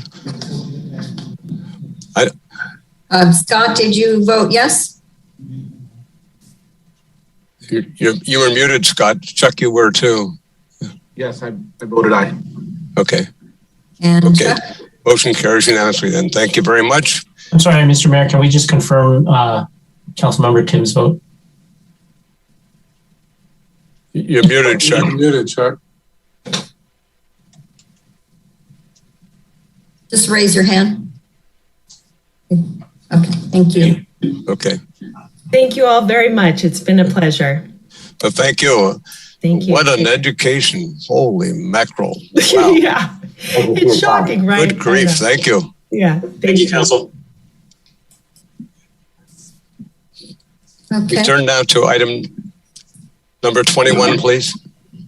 Scott, did you vote yes? You were muted, Scott. Chuck, you were too. Yes, I voted aye. Okay. And okay. Chuck? Motion carries unanimously then. Thank you very much. I'm sorry, Mr. Mayor, can we just confirm Councilmember Tim's vote? You're muted, Chuck. You're muted, Chuck. Just raise your hand. Okay, thank you. Okay. Thank you all very much. It's been a pleasure. But thank you. Thank you. What an education. Holy mackerel. Wow. Yeah. It's shocking, right? Good grief. Thank you. Yeah. Thank you, Council. Okay. We turn now to item number 21, please.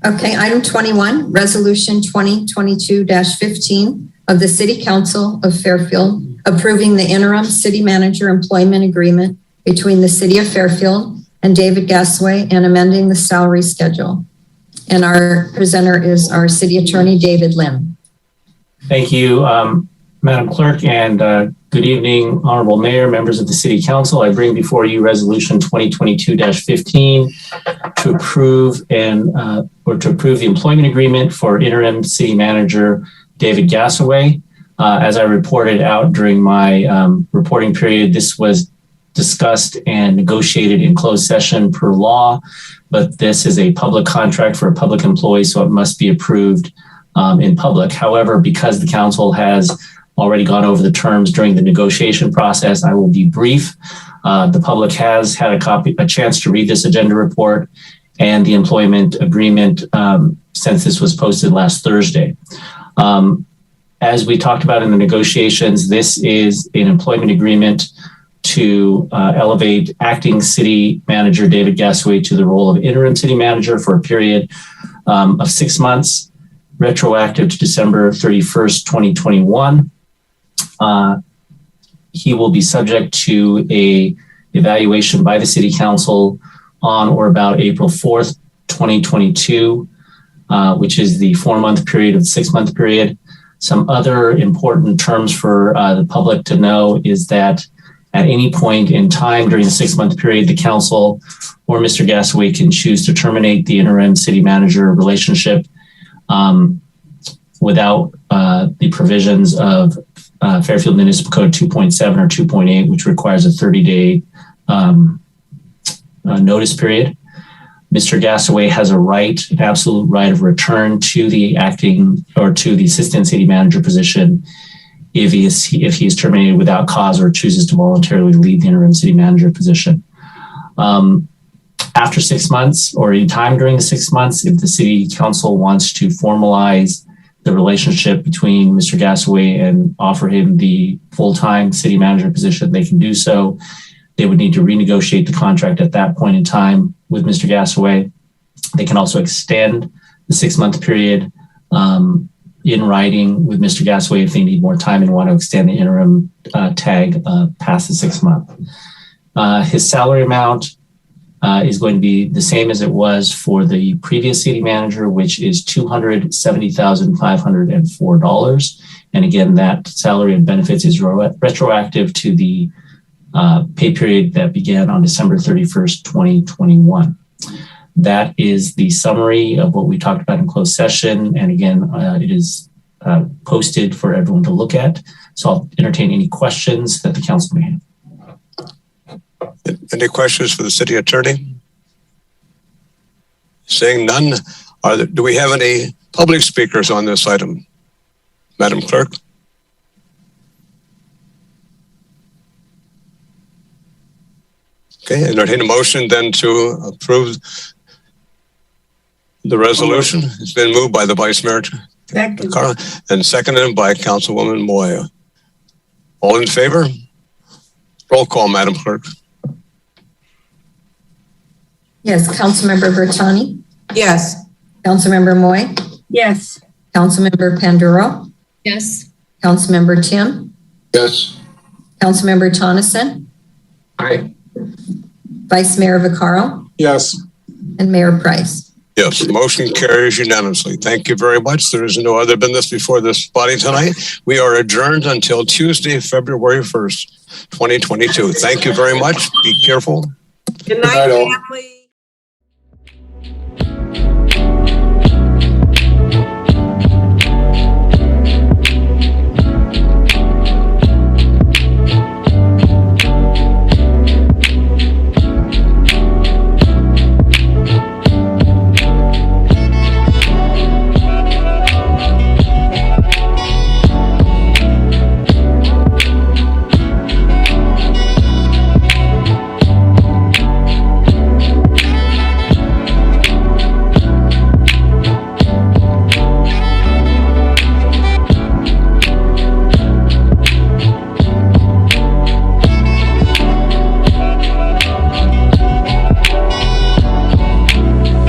Okay, item 21, resolution 2022-15 of the City Council of Fairfield approving the interim city manager employment agreement between the City of Fairfield and David Gasway and amending the salary schedule. And our presenter is our City Attorney, David Lim. Thank you, Madam Clerk, and good evening, Honorable Mayor, members of the City Council. I bring before you Resolution 2022-15 to approve to approve the employment agreement for interim city manager David Gasway. As I reported out during my reporting period, this was discussed and negotiated in closed session per law, but this is a public contract for a public employee, so it must be approved in public. However, because the council has already gone over the terms during the negotiation process, I will be brief. The public has had a chance to read this agenda report and the employment agreement since this was posted last Thursday. As we talked about in the negotiations, this is an employment agreement to elevate acting city manager David Gasway to the role of interim city manager for a period of 6 months, retroactive to December 31st, 2021. He will be subject to a evaluation by the City Council on or about April 4th, 2022, which is the 4-month period of the 6-month period. Some other important terms for the public to know is that at any point in time during the 6-month period, the council or Mr. Gasway can choose to terminate the interim city manager relationship without the provisions of Fairfield Municipal Code 2.7 or 2.8, which requires a 30-day notice period. Mr. Gasway has a right, an absolute right of return to the acting or to the assistant city manager position if he is terminated without cause or chooses to voluntarily leave the interim city manager position. After 6 months or any time during the 6 months, if the city council wants to formalize the relationship between Mr. Gasway and offer him the full-time city manager position, they can do so. They would need to renegotiate the contract at that point in time with Mr. Gasway. They can also extend the 6-month period in writing with Mr. Gasway if they need more time and want to extend the interim tag past the 6 month. His salary amount is going to be the same as it was for the previous city manager, which is $270,504. And again, that salary and benefits is retroactive to the pay period that began on December 31st, 2021. That is the summary of what we talked about in closed session. And again, it is posted for everyone to look at. So I'll entertain any questions that the council may have. Any questions for the city attorney? Seeing none, do we have any public speakers on this item? Madam Clerk? Okay, entertain a motion then to approve the resolution. It's been moved by the Vice Mayor and seconded by Councilwoman Moya. All in favor? Roll call, Madam Clerk. Yes, Councilmember Bertani. Yes. Councilmember Moy. Yes. Councilmember Panduro. Yes. Councilmember Tim. Yes. Councilmember Tonneson. Aye. Vice Mayor Vaccaro. Yes. And Mayor Price. Yes, the motion carries unanimously. Thank you very much. There is no other business before this body tonight. We are adjourned until Tuesday, February 1st, 2022. Thank you very much. Be careful. Good night, family.